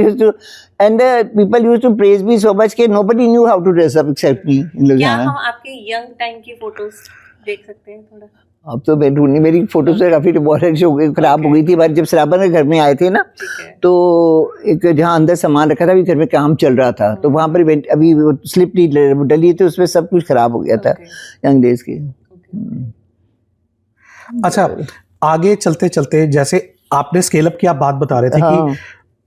used to praise me so much कि nobody knew how to dress up except me in क्या लुधियाना। हम आपके यंग टाइम की फोटोज देख सकते हैं थोड़ा? अब तो मैं ढूंढनी, मेरी फोटोज से काफी खराब हो गई थी बार जब सराबा के घर में आए थे ना, तो एक जहाँ अंदर सामान रखा था, अभी घर में काम चल रहा था, तो वहाँ पर अभी स्लिप नहीं डली थी, उसमें सब कुछ खराब हो गया था यंग डेज के। अच्छा, आगे चलते चलते जैसे आपने स्केल अप की आप बात बता रहे थे कि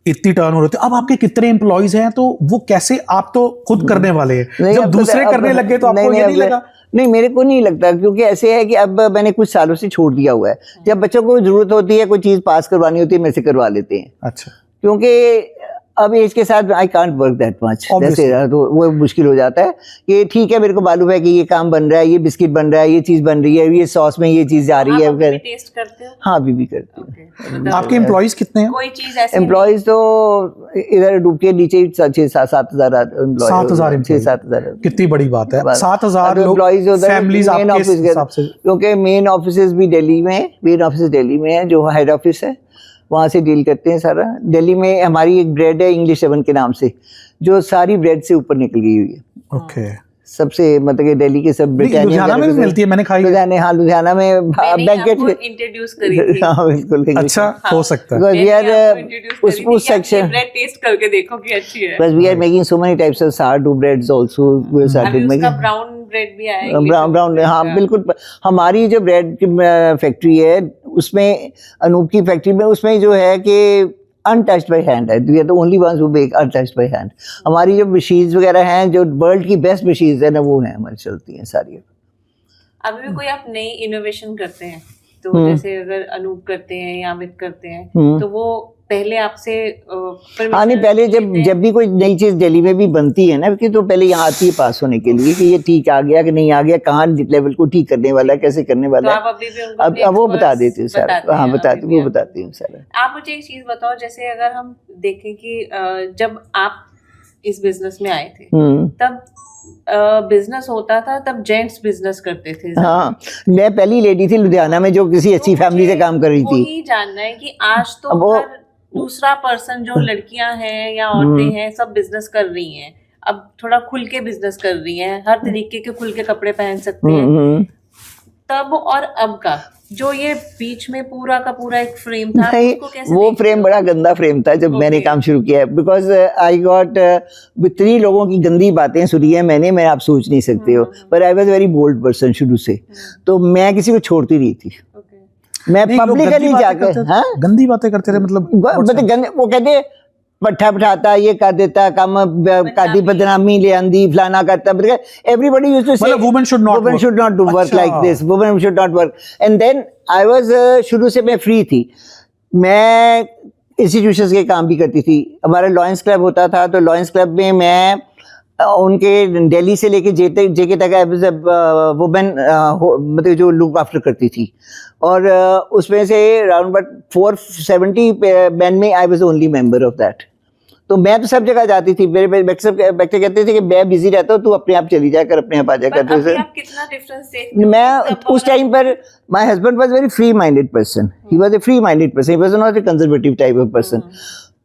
इतनी टर्न हो रही थी, अब आपके कितने एम्प्लॉइज हैं, तो वो कैसे, आप तो खुद करने वाले हैं, जब दूसरे करने लगे तो आपको ये नहीं लगा? नहीं, मेरे को नहीं लगता, क्योंकि ऐसे है कि अब मैंने कुछ सालों से छोड़ दिया हुआ है। जब बच्चों को जरूरत होती है, कोई चीज पास करवानी होती है, मेरे से करवा लेते हैं। अच्छा, क्योंकि अब एज के साथ I can't work that much, जैसे तो वो मुश्किल हो जाता है कि ठीक है मेरे को मालूम है कि ये काम बन रहा है, ये बिस्किट बन रहा है, ये चीज बन रही है, ये सॉस में ये चीज जा रही है। आप टेस्ट करते हो? हाँ, अभी भी करती हूँ। आपके एम्प्लॉइज कितने हैं? कोई चीज ऐसी एम्प्लॉइज तो इधर डूब के नीचे 6,000-7,000 एम्प्लॉय, 7,000 6,000-7,000। कितनी बड़ी बात है, 7,000 एम्प्लॉइज फैमिलीज आपके हिसाब से? क्योंकि मेन ऑफिस भी दिल्ली में, मेन ऑफिस दिल्ली में है, जो हेड ऑफिस है वहाँ से डील करते हैं सारा। दिल्ली में हमारी एक ब्रेड है इंग्लिश ओवन के नाम से, जो सारी ब्रेड से ऊपर निकल गई हुई है। ओके, सबसे मतलब कि दिल्ली के सब लुधियाना में भी मिलती है, मैंने खाई है। हाँ, लुधियाना में बैंकेट इंट्रोड्यूस करी थी। हाँ बिल्कुल। अच्छा, हो सकता है। वी आर उस सेक्शन ब्रेड टेस्ट करके देखो कि अच्छी है। बस we are making so many types of sourdough breads also, we started making brown bread भी आया, ब्राउन। हाँ बिल्कुल, हमारी जो ब्रेड की फैक्ट्री है उसमें, अनूप की फैक्ट्री में, उसमें जो है कि अनटच्ड बाय हैंड है, we are the only ones who make untouched by hand. हमारी जो मशीन्स वगैरह हैं, जो वर्ल्ड की बेस्ट मशीन्स है ना, वो हैं हमारी, चलती हैं सारी। अभी भी कोई आप नई इनोवेशन करते हैं तो जैसे अगर अनूप करते हैं या अमित करते हैं, तो वो पहले आपसे हाँ नहीं, पहले जब भी कोई नई चीज दिल्ली में भी बनती है ना, कि तो पहले यहाँ आती है पास होने के लिए कि ये ठीक आ गया कि नहीं आ गया, कहाँ लेवल को ठीक करने वाला है, कैसे करने वाला है। तो आप अभी भी उनको अब वो बता देते हैं सर। हाँ बताते, वो बताते हैं सर। आप मुझे एक चीज बताओ, जैसे अगर हम देखें कि जब आप इस बिजनेस में आए थे तब बिजनेस होता था, तब जेंट्स बिजनेस करते थे। हाँ, मैं पहली लेडी थी लुधियाना में जो किसी अच्छी फैमिली से काम कर रही थी। वही जानना है कि आज तो हर दूसरा पर्सन, जो लड़कियां हैं या औरतें हैं, सब बिजनेस कर रही हैं। अब थोड़ा खुल के बिजनेस कर रही हैं, हर तरीके के खुल के कपड़े पहन सकती हैं। तब और अब का जो ये बीच में पूरा का पूरा एक फ्रेम था, उसको कैसे वो फ्रेम बड़ा गंदा फ्रेम था जब मैंने काम शुरू किया, बिकॉज आई गॉट 3 लोगों की गंदी बातें सुनी है मैंने, मैं आप सोच नहीं सकते हो। पर I was very bold person शुरू से, तो मैं किसी को छोड़ती नहीं थी। मैं पब्लिकली जाकर गंदी बातें करते थे, मतलब वो कहते पट्ठा बिठाता, ये कर देता काम, कादी बदनामी ले आंदी, फलाना करता। Everybody used to say women should not do work like this, women should not work. And then I was, शुरू से मैं फ्री थी, मैं इंस्टीट्यूशंस के काम भी करती थी। हमारा लॉयंस क्लब होता था, तो लॉयंस क्लब में मैं उनके दिल्ली से लेके जेके तक वुमेन मतलब जो लुक आफ्टर करती थी, और उसमें से अराउंड बट 470 मैन में I was only member of that. तो मैं तो सब जगह जाती थी, मेरे बच्चे कहते थे कि मैं बिजी रहता हूँ, तू अपने आप चली जाकर अपने आप आ जाया करते थे। कितना डिफरेंस देखते हो? मैं उस टाइम पर, my husband was very free minded person, he was a free minded person, he was not a conservative type of person.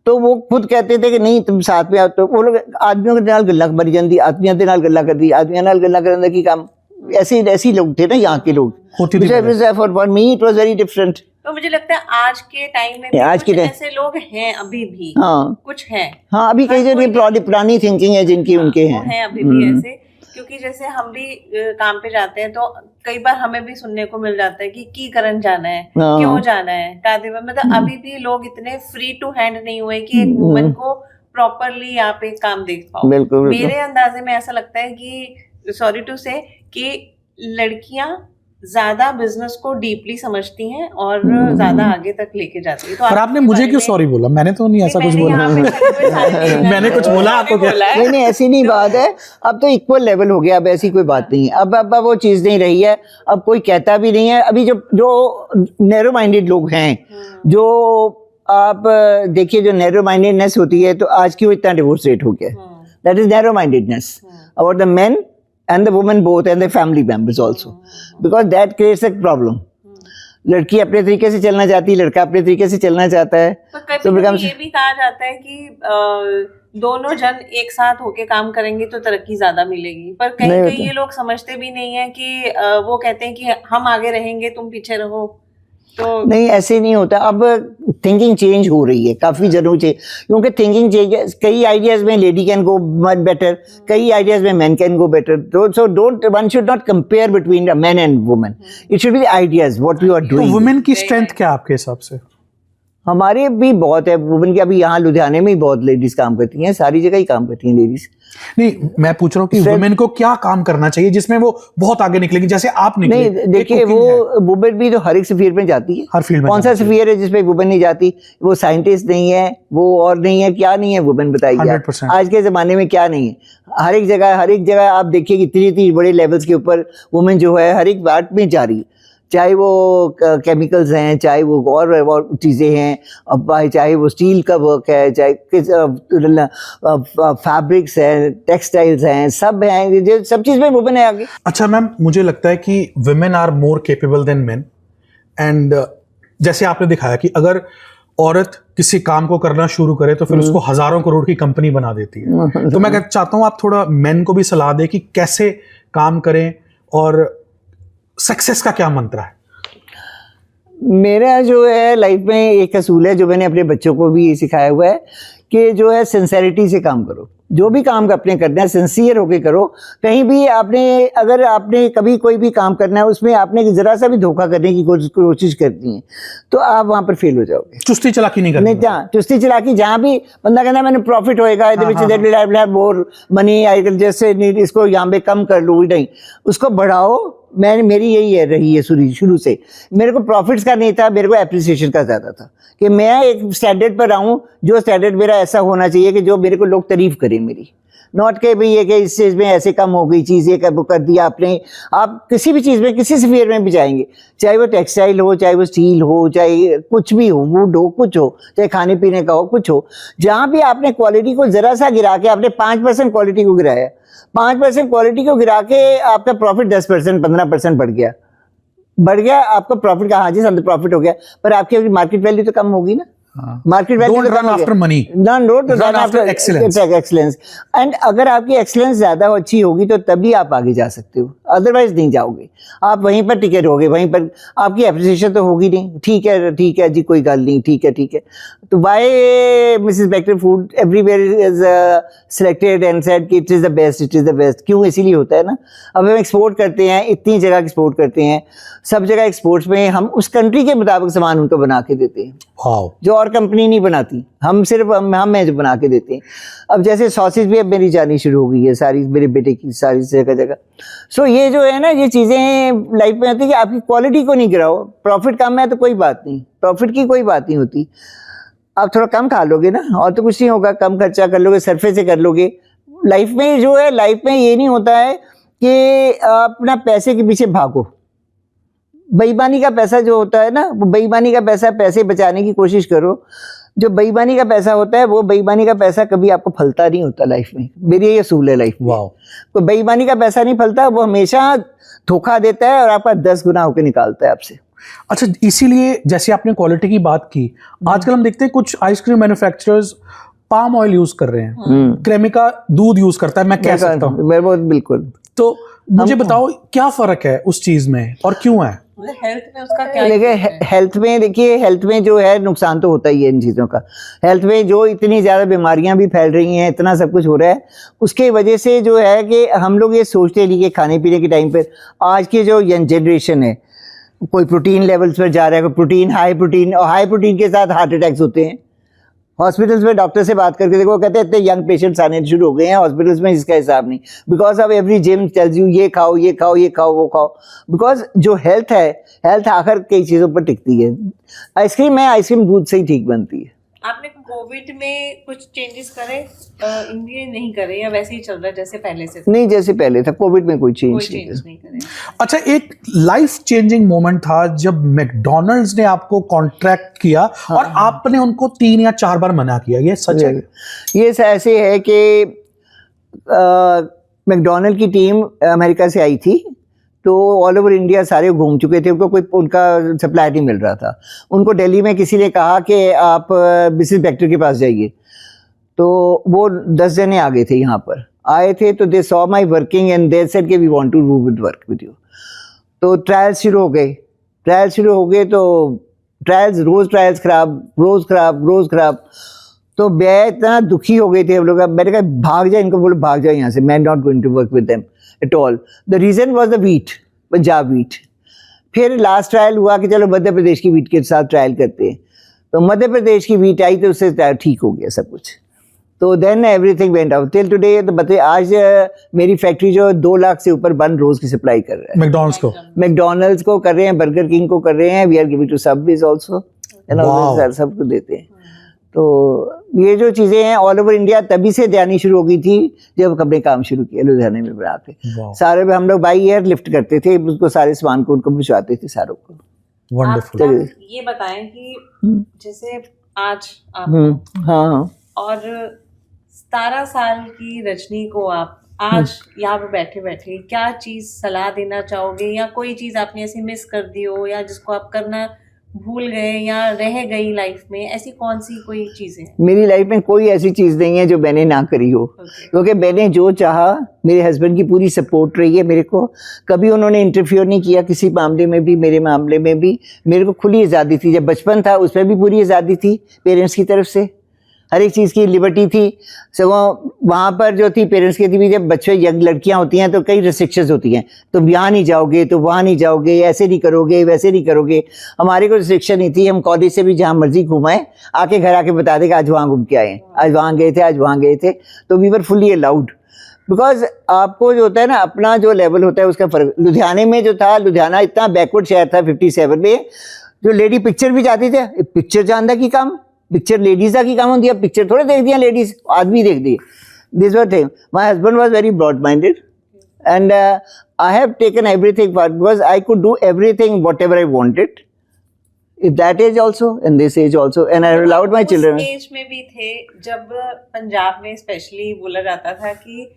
तो वो खुद कहते थे कि नहीं तुम साथ में आओ, तो वो लोग आदमियों के नाल गल्ला मरी जाती, आदमियों के नाल गल्ला करती, आदमियों नाल गल्ला करने की काम, ऐसे लोग थे ना यहाँ के लोग। For me it was very different. तो मुझे लगता है आज के टाइम में आज के ऐसे लोग हैं अभी भी, हाँ कुछ हैं, हाँ अभी कई जो पुरानी थिंकिंग है जिनकी, उनके हैं अभी भी ऐसे। क्योंकि जैसे हम भी काम पे जाते हैं तो कई बार हमें भी सुनने को मिल जाता है कि की करन जाना है, क्यों जाना है, मतलब अभी भी लोग इतने फ्री टू हैंड नहीं हुए कि एक वुमन को प्रॉपरली आप एक काम देख पाओ। बिल्कुल, बिल्कुल। मेरे अंदाजे में ऐसा लगता है कि सॉरी टू से कि लड़कियां ज्यादा बिजनेस को डीपली समझती हैं और ज्यादा आगे तक लेके जाती है। तो पर आपने मुझे क्यों सॉरी बोला? मैंने तो नहीं ऐसा कुछ बोला। मैंने कुछ बोला आपको क्या? नहीं, ऐसी नहीं बात है। अब तो इक्वल लेवल हो गया, अब ऐसी कोई बात नहीं है। अब वो चीज़ नहीं रही है, अब कोई कहता भी नहीं है। अभी जो नैरो माइंडेड लोग हैं, जो आप देखिए, जो नैरो माइंडेडनेस होती है, तो आज क्यों इतना डिवोर्स रेट हो गया? That is narrow mindedness about the main and the women both and the family members also, because that creates a problem. लड़की अपने तरीके से चलना चाहती है, लड़का अपने तरीके से चलना चाहता है। तो कभी ये भी कहा जाता है कि दोनों जन एक साथ होके काम करेंगे तो तरक्की ज्यादा मिलेगी, पर कहीं कहीं ये लोग समझते भी नहीं है कि वो कहते हैं कि हम आगे रहेंगे तुम पीछे रहो। तो नहीं, ऐसे नहीं होता। अब थिंकिंग चेंज हो रही है काफ़ी जरूर से, क्योंकि थिंकिंग चेंज, कई आइडियाज़ में lady can go much better, कई आइडियाज़ में man can go better. So don't, one should not compare between a man and women, it should be the ideas what you are तो डूइंग। वुमेन की स्ट्रेंथ क्या आपके हिसाब से? हमारे भी बहुत है वुमेन की। अभी यहाँ लुधियाने में ही बहुत लेडीज काम करती हैं, सारी जगह ही काम करती हैं लेडीज। नहीं, मैं पूछ रहा हूँ कि वुमेन को क्या काम करना चाहिए जिसमें वो बहुत आगे निकलेगी, जैसे आप निकले? नहीं, देखिए, वो वुमेन भी तो हर एक स्फीयर में जाती है। हर फील्ड में कौन सा स्फीयर है जिसमें वुमेन नहीं जाती? वो साइंटिस्ट नहीं है, वो और नहीं है, क्या नहीं है वुमेन, बताइए 100%। आज के जमाने में क्या नहीं है? हर एक जगह आप देखिए कि इतनी बड़े लेवल्स के ऊपर वुमेन जो है हर एक बात में जा रही है, चाहे वो केमिकल्स हैं, चाहे वो और चीज़ें हैं, अब चाहे वो स्टील का वर्क है, चाहे फैब्रिक्स हैं, टेक्सटाइल्स हैं, सब हैं, जो सब चीज़ में वुमेन है आगे। अच्छा मैम, मुझे लगता है कि women are more capable than men, and जैसे आपने दिखाया कि अगर औरत किसी काम को करना शुरू करे तो फिर उसको हजारों करोड़ की कंपनी बना देती है। तो मैं चाहता हूँ आप थोड़ा मेन को भी सलाह दें कि कैसे काम करें और सक्सेस का क्या मंत्र है? मेरा जो है लाइफ में एक असूल है जो मैंने अपने बच्चों को भी सिखाया हुआ है कि जो है सिंसेरिटी से काम करो। जो भी काम अपने करना है सिंसियर होके करो। कहीं भी अगर आपने कभी कोई भी काम करना है उसमें आपने जरा सा भी धोखा करने की कोशिश करती है तो आप वहां पर फेल हो जाओगे। चुस्ती चलाकी नहीं करनी। नहीं, चुस्ती चलाकी, जहाँ भी बंदा कहना मैंने प्रॉफिट होएगा मोर मनी आई जैसे इसको यहाँ पे कम कर लूँ, नहीं, उसको बढ़ाओ। मेरी यही है रही है शुरू से। मेरे को प्रॉफिट्स का नहीं था, मेरे को एप्रिसिएशन का ज़्यादा था कि मैं एक स्टैंडर्ड पर आऊँ जो स्टैंडर्ड मेरा ऐसा होना चाहिए कि जो मेरे को लोग तारीफ करें मेरी, नॉट के भाई ये कि इस चीज़ में ऐसे कम हो गई चीज़, ये कर दिया आपने। आप किसी भी चीज़ में, किसी स्फीयर में भी जाएंगे, चाहे वो टेक्सटाइल हो, चाहे वो स्टील हो, चाहे कुछ भी हो, वुड हो, कुछ हो, चाहे खाने पीने का हो, कुछ हो, जहाँ भी आपने क्वालिटी को ज़रा सा गिरा के, आपने 5% क्वालिटी को गिराया, 5% क्वालिटी को गिरा के आपका प्रॉफिट 10%, 15% बढ़ गया आपका प्रॉफिट का। हाँ जी, सब प्रॉफिट हो गया, पर आपकी मार्केट वैल्यू तो कम होगी ना। Market value Don't run after money. Run after excellence. And अगर आपकी एक्सीलेंस ज्यादा अच्छी होगी तो तभी आप आगे जा सकते हो, अदरवाइज नहीं जाओगे। आप वहीं पर टिके रहोगे, वहीं पर आपकी एप्रिसिएशन तो होगी नहीं। ठीक है जी, कोई गल नहीं, ठीक है। तो why Mrs Bector food everywhere is selected and said कि इट इज द बेस्ट। क्यों? इसीलिए होता है ना। अब हम एक्सपोर्ट करते हैं, इतनी जगह एक्सपोर्ट करते हैं, सब जगह एक्सपोर्ट्स में हम उस कंट्री के मुताबिक सामान उनको बना के देते हैं जो और कंपनी नहीं बनाती। हम सिर्फ हम जो बना के देते हैं। अब जैसे सॉसेज भी अब मेरी जानी शुरू हो गई है सारी, मेरे बेटे की सारी जगह। सो ये जो है ना, ये चीज़ें लाइफ में होती है कि आपकी क्वालिटी को नहीं गिराओ। प्रॉफिट कम है तो कोई बात नहीं, प्रॉफिट की कोई बात नहीं होती। आप थोड़ा कम खा लोगे ना, और तो कुछ नहीं होगा, कम खर्चा कर लोगे, सरफे से कर लोगे। लाइफ में जो है, लाइफ में ये नहीं होता है कि अपना पैसे के पीछे भागो। बेईमानी का पैसा जो होता है ना, वो बेईमानी का पैसे बचाने की कोशिश करो। जो बेईमानी का पैसा होता है, वो बेईमानी का पैसा कभी आपको फलता नहीं होता लाइफ में। मेरी ये असूल है लाइफ में। तो बेईमानी का पैसा नहीं फलता, वो हमेशा धोखा देता है और आपका 10 गुना होकर निकालता है आपसे। अच्छा, इसीलिए जैसे आपने क्वालिटी की बात की, आजकल हम देखते हैं कुछ ice cream manufacturers palm oil use कर रहे हैं, क्रेमिका दूध यूज करता है, मैं कह सकता हूँ। बिल्कुल। तो मुझे बताओ क्या फर्क है उस चीज में और क्यों है? हेल्थ में उसका क्या? हेल्थ में जो है नुकसान तो होता ही है इन चीज़ों का। हेल्थ में जो इतनी ज़्यादा बीमारियां भी फैल रही हैं, इतना सब कुछ हो रहा है, उसके वजह से जो है कि हम लोग ये सोचते हैं कि खाने पीने के टाइम पर आज की जो यंग जनरेशन है, कोई प्रोटीन लेवल्स पर जा रहा है, कोई प्रोटीन हाई प्रोटीन, और हाई प्रोटीन के साथ हार्ट अटैक्स होते हैं। हॉस्पिटल्स में डॉक्टर से बात करके देखो, कहते हैं इतने यंग पेशेंट्स आने शुरू हो गए हैं हॉस्पिटल्स में, इसका हिसाब नहीं, because of every gym tells you ये खाओ ये खाओ ये खाओ वो खाओ, बिकॉज जो हेल्थ है, हेल्थ आखिर कई चीज़ों पर टिकती है। आइसक्रीम दूध से ही ठीक बनती है। आपने कोविड में कुछ चेंजेस करे, इंडिया नहीं करे, या वैसे ही चल रहा है जैसे पहले से? नहीं, जैसे पहले था, कोविड में कोई चेंज नहीं करे। अच्छा, एक लाइफ चेंजिंग मोमेंट था जब मैकडॉनल्ड्स ने आपको कॉन्ट्रैक्ट किया और आपने उनको 3 या 4 बार मना किया, ये सच है? ये ऐसे है कि मैकडॉनल्ड की टीम अमेरिका से आई थी, तो ऑल ओवर इंडिया सारे घूम चुके थे, उनका सप्लाई नहीं मिल रहा था। उनको दिल्ली में किसी ने कहा कि आप मिसेस बेक्टर के पास जाइए, तो वो 10 जने आ गए थे, यहाँ पर आए थे, तो they saw my working and they said कि we want to do with work with you. तो ट्रायल्स शुरू हो गए, तो रोज़ खराब। तो मैं इतना दुखी हो गए थे हम लोग, मैंने कहा भाग जाए, इनको बोलो भाग जाए यहाँ से, मैं not going to work with them at all. The reason was the wheat, Punjab wheat. फिर लास्ट ट्रायल हुआ कि चलो मध्य प्रदेश की वीट के साथ ट्रायल करते हैं, तो मध्य प्रदेश की वीट आई, तो उससे ठीक हो गया सब कुछ। तो then everything went out till today. तो बताइए, आज मेरी फैक्ट्री जो 2 लाख से ऊपर बन रोज की सप्लाई कर रहा है मैकडॉनल्ड्स को कर रहे हैं, बर्गर किंग को कर रहे हैं, we are giving to subways also, सबको देते हैं। तो ये जो चीज़ें हैं ऑल ओवर इंडिया तभी से जानी शुरू हो गई थी जब हमने काम शुरू किया लुधियाने में बना के। सारे में हम लोग बाई एयर लिफ्ट करते थे, उसको सारे सामान को उनको भिजवाते थे सारों को। वंडरफुल। आप ये बताएं कि जैसे आज आप हाँ, और 17 साल की रजनी को आप आज यहाँ पे बैठे बैठे क्या चीज सलाह देना चाहोगे, या कोई चीज आपने ऐसी मिस कर दी हो, या जिसको आप करना भूल गए या रह गई लाइफ में, ऐसी कौन सी कोई चीजें हैं? मेरी लाइफ में कोई ऐसी चीज़ नहीं है जो मैंने ना करी हो, क्योंकि मैंने जो चाहा, मेरे हस्बैंड की पूरी सपोर्ट रही है मेरे को, कभी उन्होंने इंटरफियर नहीं किया किसी मामले में भी, मेरे मामले में भी मेरे को खुली आज़ादी थी। जब बचपन था उसमें भी पूरी आज़ादी थी पेरेंट्स की तरफ से, हर एक चीज़ की लिबर्टी थी। सगों वहाँ पर जो थी पेरेंट्स की थी, जब बच्चे यंग लड़कियाँ होती हैं तो कई रिस्ट्रिक्शंस होती हैं, तो यहाँ नहीं जाओगे, तो वहाँ नहीं जाओगे, ऐसे नहीं करोगे, वैसे नहीं करोगे। हमारे को रिस्ट्रिक्शन नहीं थी, हम कॉलेज से भी जहाँ मर्जी घुमाएं, आके घर आके बता दें कि आज वहाँ घूम के आए, आज वहाँ गए थे, आज वहाँ गए थे। तो we were fully allowed, because आपको जो होता है ना अपना जो लेवल होता है उसका फ़र्क। लुधियाने में जो था, लुधियाना इतना बैकवर्ड शहर था 57 में, जो लेडी पिक्चर भी जाती थे, पिक्चर जानदा की काम, पिक्चर लेडीज का की काम होती है, पिक्चर थोड़े देख दिया लेडीज, आदमी देख दिए। This was thing, my husband was very broad minded and I have taken everything for, because I could do everything whatever I wanted at that age also and this age also, and I allowed my children। उस एज में भी थे जब पंजाब में स्पेशली बोला जाता था कि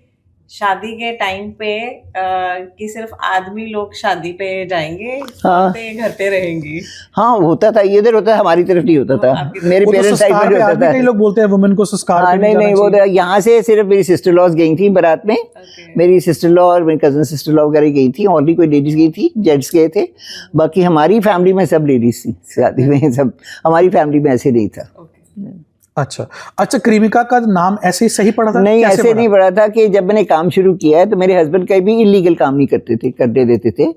शादी के टाइम पे कि सिर्फ आदमी लोग शादी पे जाएंगे, घर पे रहेंगी। हाँ, होता था, ये इधर होता है, हमारी तरफ नहीं होता था, मेरे पेरेंट्स साइड में होता था। कई लोग बोलते हैं वुमेन को संस्कार पे नहीं, वो यहाँ से सिर्फ मेरी सिस्टर लॉज गई थी बारात में, मेरी सिस्टर लॉ और मेरी कजन सिस्टर लॉ वगैरह गई थी, और भी कोई लेडीज गई थी, जेंट्स गए थे, बाकी हमारी फैमिली में सब लेडीज थी शादी में, सब हमारी फैमिली में ऐसे नहीं था। अच्छा, क्रीमिका का नाम ऐसे ही सही पड़ा था? नहीं, ऐसे नहीं पड़ा था कि जब मैंने काम शुरू किया है तो मेरे हस्बैंड कहीं भी इलीगल काम नहीं करने देते थे,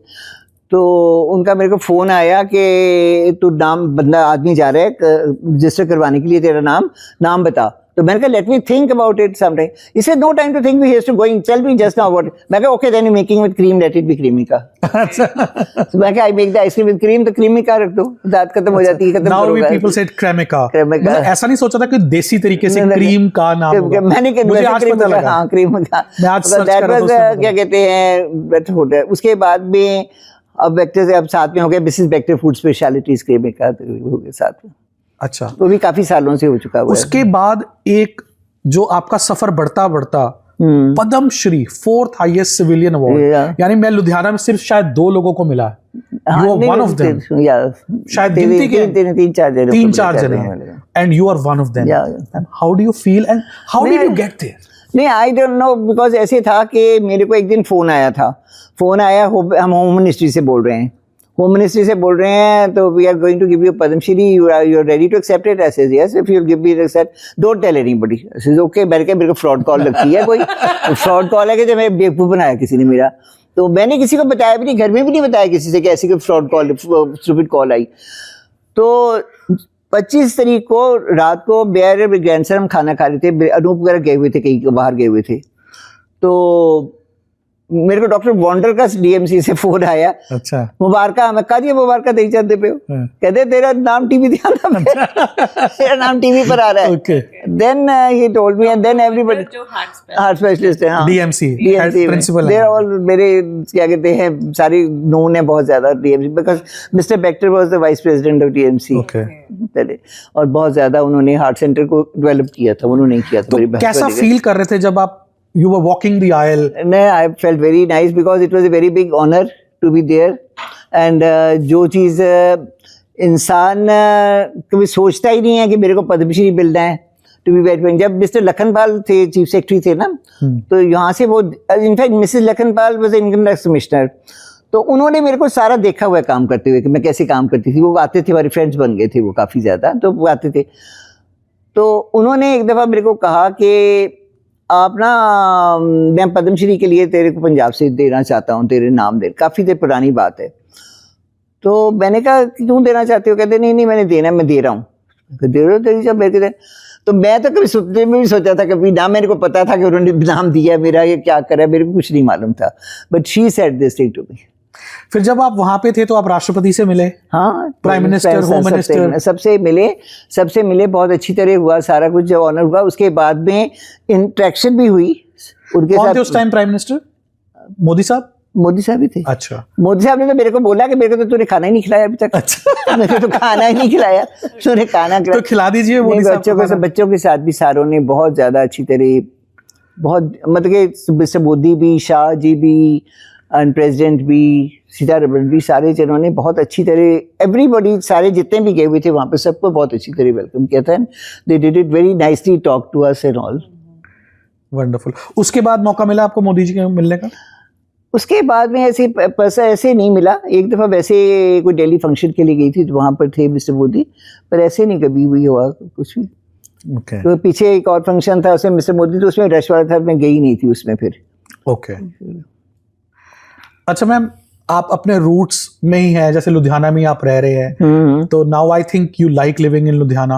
तो उनका मेरे को फ़ोन आया कि तू बंदा आदमी जा रहा है रजिस्टर करवाने के लिए, तेरा नाम बता। तो मैंने कहा let me think about it some time. He said no time to think, we have to going, tell me just now what. मैं कहा okay then you making with cream, let it be Cremica. तो मैं कहा I make the ice cream with cream, तो क्रीमिका रख दो, बात खत्म हो जाती है। Now we people said Cremica. ऐसा नहीं सोचा था कि देसी तरीके से क्रीम का नाम होगा। मुझे आज पता लगा। हाँ, क्रीमिका। क्या कहते हैं। उसके बाद में अब वेक्टर से अब साथ में हो गया Mrs Bector food specialities Cremica हो गया साथ में। अच्छा, वो भी काफी सालों से हो चुका है। उसके बाद एक जो आपका सफर बढ़ता Padma Shri 4th highest civilian award, यानी मैं लुधियाना में सिर्फ शायद 2 लोगों को मिला है, you are one of them, शायद गिनती के 3-4 जने हैं, and you are one of them. How do you feel and how did you get there? नहीं, आई डोंट नो, बिकॉज ऐसे था कि मेरे को एक दिन फ़ोन आया, हम होम मिनिस्ट्री से बोल रहे हैं, तो we are going to give you Padmashri, you are ready to accept it? ऐसे yes, if you will give me accept, don't tell anybody. ऐसे ओके, मेरे को फ्रॉड कॉल लगती है, कोई फ्रॉड कॉल है कि जो मैं बेवकूफ़ बनाया किसी ने मेरा, तो मैंने किसी को बताया भी नहीं, घर में भी नहीं बताया किसी से कि ऐसी कोई फ्रॉड कॉल, स्टूपिड कॉल आई। तो 25 तारीख को रात को मेरे ग्रैंडसन हम खाना खा रहे थे, अनूप वगैरह गए हुए थे, कहीं बाहर गए हुए थे, तो मेरे को डॉक्टर वॉन्डर का डीएमसी से फोन आया, अच्छा, मुबारक, मैं कहा जी मुबारक नहीं चलते पे हो, कहते तेरा नाम टीवी पे आ रहा है, तेरा नाम टीवी पर आ रहा है। Okay, then he told me and then everybody जो हार्ट स्पेशलिस्ट है, हाँ, DMC principal they are all मेरे क्या कहते हैं सारी नोन है बहुत ज्यादा DMC, because Mr Bector was the vice president of DMC पहले, और बहुत ज्यादा उन्होंने हार्ट सेंटर को डेवलप किया था, उन्होंने किया था। तो कैसा फील कर रहे थे जब आप you were walking the aisle? I felt very nice because it was a very big honor to be there, and जो चीज़ इंसान कभी सोचता ही नहीं है कि मेरे को पद्मश्री मिलना है, टू बी वेरी। जब मिस्टर लखनपाल थे चीफ सेक्रेटरी थे ना, तो यहाँ से वो in fact Mrs Lakhanpal was income tax commissioner, तो उन्होंने मेरे को सारा देखा हुआ है काम करते हुए कि मैं कैसे काम करती थी। वो आते थे, हमारे फ्रेंड्स बन गए थे वो काफ़ी ज़्यादा, तो वो आते थे। तो उन्होंने एक दफ़ा मेरे को कहा कि आप ना, मैं पद्मश्री के लिए तेरे को पंजाब से देना चाहता हूँ, तेरे नाम दे, काफ़ी देर पुरानी बात है। तो मैंने कहा क्यों देना चाहते हो? कहते नहीं नहीं मैंने देना, मैं दे रहा हूँ। दे रहे हो तेरी जब मेरे को, तो मैं तो कभी सपने में भी सोचा था कभी ना, मेरे को पता था कि उन्होंने नाम दिया मेरा, ये क्या करा मेरे को कुछ नहीं मालूम था, but she said this thing to me. फिर जब आप वहां पे थे तो आप राष्ट्रपति से मिले? हाँ, प्राइम मिनिस्टर, होम मिनिस्टर, सबसे मिले, बहुत अच्छी तरह हुआ सारा कुछ, जब ऑनर हुआ उसके बाद में इंटरेक्शन भी हुई उनके साथ। उस टाइम प्राइम मिनिस्टर मोदी साहब? मोदी साहब ही थे। अच्छा, मोदी साहब ने तो मेरे को बोला कि मेरे को तो तूने खाना ही नहीं खिलाया अभी तक। अच्छा, मेरे को तो खाना ही नहीं खिलाया, तूने खाना खिलाया तो खिला दीजिए मोदी साहब। बच्चों के साथ भी सारों ने बहुत ज्यादा अच्छी तरह, बहुत मतलब कि मिस्टर मोदी भी, शाह जी भी, एंड प्रेसिडेंट भी, सीतारमण भी, सारे जनों ने बहुत अच्छी तरह, एवरीबॉडी, सारे जितने भी गए हुए थे वहाँ पे सबको बहुत अच्छी तरह वेलकम किया था। They did it very nicely, talk to us and all. Wonderful. उसके बाद मौका मिला आपको मोदी जी के मिलने का? उसके बाद में ऐसे नहीं मिला। एक दफ़ा वैसे कोई दिल्ली फंक्शन के लिए गई थी तो वहाँ पर थे मिस्टर मोदी, पर ऐसे नहीं कभी हुई हुआ कुछ भी। Okay. तो पीछे एक और फंक्शन था उसमें मिस्टर मोदी, तो उसमें रश वाला था, मैं गई नहीं थी उसमें फिर। ओके। अच्छा मैम, आप अपने रूट्स में ही हैं, जैसे लुधियाना में आप रह रहे हैं, तो now I think you like living in Ludhiana.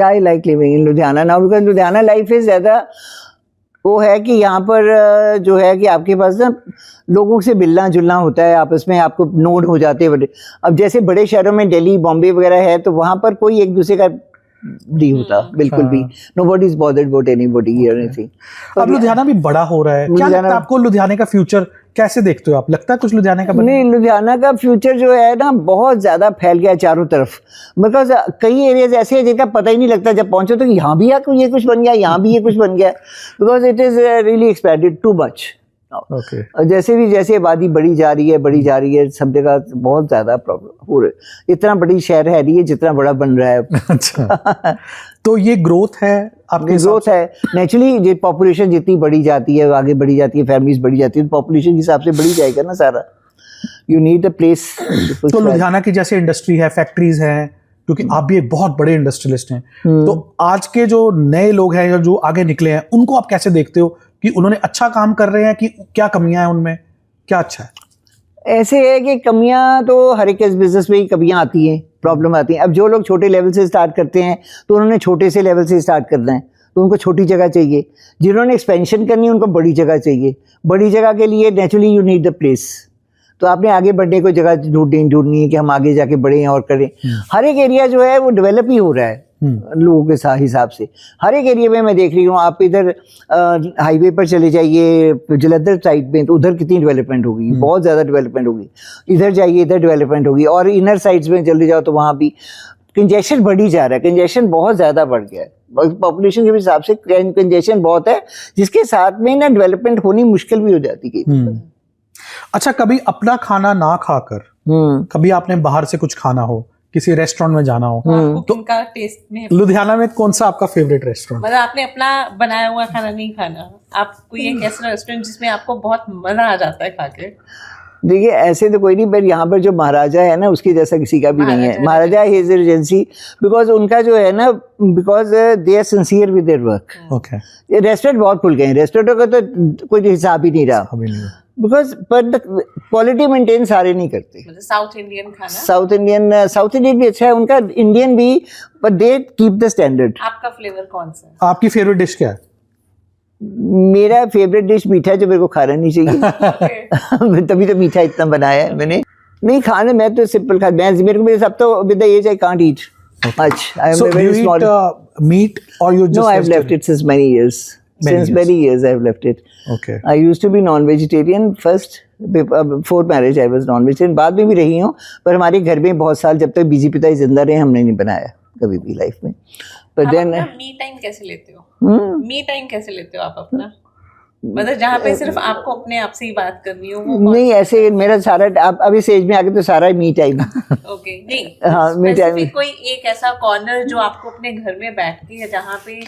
I like living in Ludhiana now because Ludhiana life is ज़्यादा वो है कि यहाँ पर जो है कि आपके पास ना लोगों से मिलना जुलना होता है, आपस में आपको नोट हो जाते हैं। अब जैसे बड़े शहरों में दिल्ली बॉम्बे वगैरह है तो वहाँ पर कोई एक दूसरे का नहीं होता बिल्कुल भी। Nobody is bothered about anybody hear anything. अब लुधियाना भी बड़ा हो रहा है, क्या लगता है आपको लुधियाना का फ्यूचर कैसे देखते हो आप? लगता है कुछ लुधियाना का? नहीं, लुधियाना का फ्यूचर जो है ना बहुत ज़्यादा फैल गया चारों तरफ, बिकॉज कई एरियाज ऐसे हैं जिनका पता ही नहीं लगता, जब पहुंचो तो यहाँ भी ये कुछ बन गया, यहाँ भी ये कुछ बन गया, because it is really expanded too much. जैसे आबादी बढ़ी जा रही है, सब जगह बहुत ज़्यादा प्रॉब्लम हो रही है। इतना बड़ी शहर है नहीं है जितना बड़ा बन रहा है। अच्छा। तो ये ग्रोथ है आपकी? ग्रोथ है नेचुरली, पॉपुलेशन जितनी बढ़ी जाती है, आगे बढ़ी जाती है, फैमिलीज बढ़ी जाती है, पॉपुलेशन के हिसाब से बढ़ी जाएगा ना सारा। You need a place. तो लुधियाना की जैसे इंडस्ट्री है, फैक्ट्रीज हैं, क्योंकि आप भी एक बहुत बड़े इंडस्ट्रियलिस्ट हैं, तो आज के जो नए लोग हैं जो आगे निकले हैं उनको आप कैसे देखते हो कि उन्होंने अच्छा काम कर रहे हैं कि क्या कमियां हैं उनमें, क्या अच्छा है? ऐसे है कि कमियां तो हर एक बिजनेस में ही कमियां आती हैं, प्रॉब्लम आती हैं। अब जो लोग छोटे लेवल से स्टार्ट करते हैं तो उन्होंने छोटे से लेवल से स्टार्ट करना है, तो उनको छोटी जगह चाहिए। जिन्होंने एक्सपेंशन करनी है उनको बड़ी जगह चाहिए। बड़ी जगह के लिए naturally you need the place, तो आपने आगे बढ़ने को जगह ढूंढनी है कि हम आगे जाके बढ़े और करें। हर एक एरिया जो है वो डेवलप ही हो रहा है लोगों के साथ हिसाब से। हर एक एरिया में मैं देख रही हूँ, आप इधर हाईवे पर चले जाइए जलंधर साइड में, तो उधर कितनी डेवलपमेंट होगी, बहुत ज़्यादा डेवलपमेंट होगी। इधर जाइए, इधर डेवलपमेंट होगी, और इनर साइड्स में चले जाओ तो वहाँ भी कंजेशन बढ़ी जा रहा है। कंजेशन बहुत ज़्यादा बढ़ गया है, पॉपुलेशन के हिसाब से कंजेशन बहुत है, जिसके साथ में ना डेवलपमेंट होनी मुश्किल भी हो जाती है। अच्छा, कभी अपना खाना ना खाकर कभी आपने बाहर से कुछ खाना हो, किसी रेस्टोरेंट में जाना हो, तो उनका टेस्ट में लुधियाना में कौन सा आपका फेवरेट रेस्टोरेंट? मतलब आपने अपना बनाया हुआ खाना नहीं खाना, आपको ये कैसा रेस्टोरेंट जिसमें आपको बहुत मजा आ जाता है खा के? देखिए ऐसे तो कोई नहीं, पर यहाँ पर जो महाराजा है ना उसके जैसा किसी का भी नहीं है। महाराजा हिज एजेंसी, बिकॉज उनका जो है ना, because they are sincere with their work. Okay. ये रेस्टोरेंट बहुत खुल गए हैं, रेस्टोरेंटों का तो कोई हिसाब ही नहीं रहा। बिकॉज पर क्वालिटी मेंटेन सारे नहीं करते। मतलब साउथ इंडियन खाना, साउथ इंडियन भी अच्छा है उनका, इंडियन भी, but they keep the standard. आपका फ्लेवर कौन सा है? आपकी फेवरेट डिश क्या है? मेरा फेवरेट डिश मीठा है, जो मेरे को खाना नहीं चाहिए। तभी तो मीठा इतना बनाया है मैंने। नहीं खाना मैं तो सिंपल खा, मैं मेरे को सब तो with the age I can't eat much. I am So do very you small. eat meat or you just No, I've left vegetarian? it since many years. Since many years I've left it. Okay. I used to be non-vegetarian first. Before marriage I was non-vegetarian. बाद में भी रही हूँ, पर हमारे घर में बहुत साल जब तक बीजी पिता जिंदा रहे हमने नहीं बनाया कभी भी लाइफ में। But आप then अपना मी टाइम कैसे लेते हो? मी टाइम कैसे लेते हो आप अपना? मतलब जहाँ पे सिर्फ आपको अपने आप से ही बात करनी हो वो नहीं ऐसे मेरा सारा अब इस एज में आके तो सारा मी टाइम। ओके नहीं, हाँ, me time। specific कोई एक ऐसा कॉर्नर जो आपको अपने घर में बैठ के जहाँ पे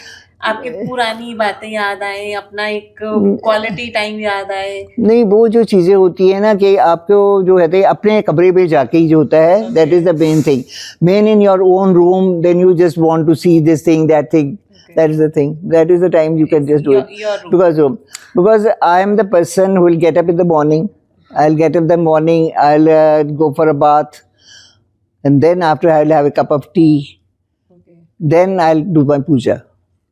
आपकी पुरानी बातें याद आए, अपना एक क्वालिटी टाइम याद आए? नहीं वो जो चीज़ें होती है ना कि आपको जो कहते हैं अपने कमरे पे जाके ही जो होता है, that is the main thing. Main in your own room, then you just want to see this thing that thing, that is the thing, that is the time you can just do it. Your room. Because I am the person who will get up in the morning, I'll get up in the morning, I'll go for a bath, and then after I'll have a cup of tea, Okay. then I'll do my puja.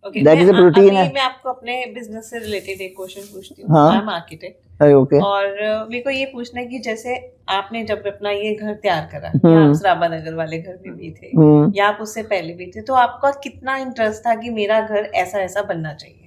Okay, That is a routine है। मैं आपको अपने बिजनेस से रिलेटेड एक क्वेश्चन पूछती हूँ। हाँ। I am architect Okay. और मेरे को ये पूछना है कि जैसे आपने जब अपना ये घर तैयार करा, या आप सराबा नगर वाले घर में भी थे, या आप उससे पहले भी थे, तो आपका कितना इंटरेस्ट था कि मेरा घर ऐसा ऐसा बनना चाहिए?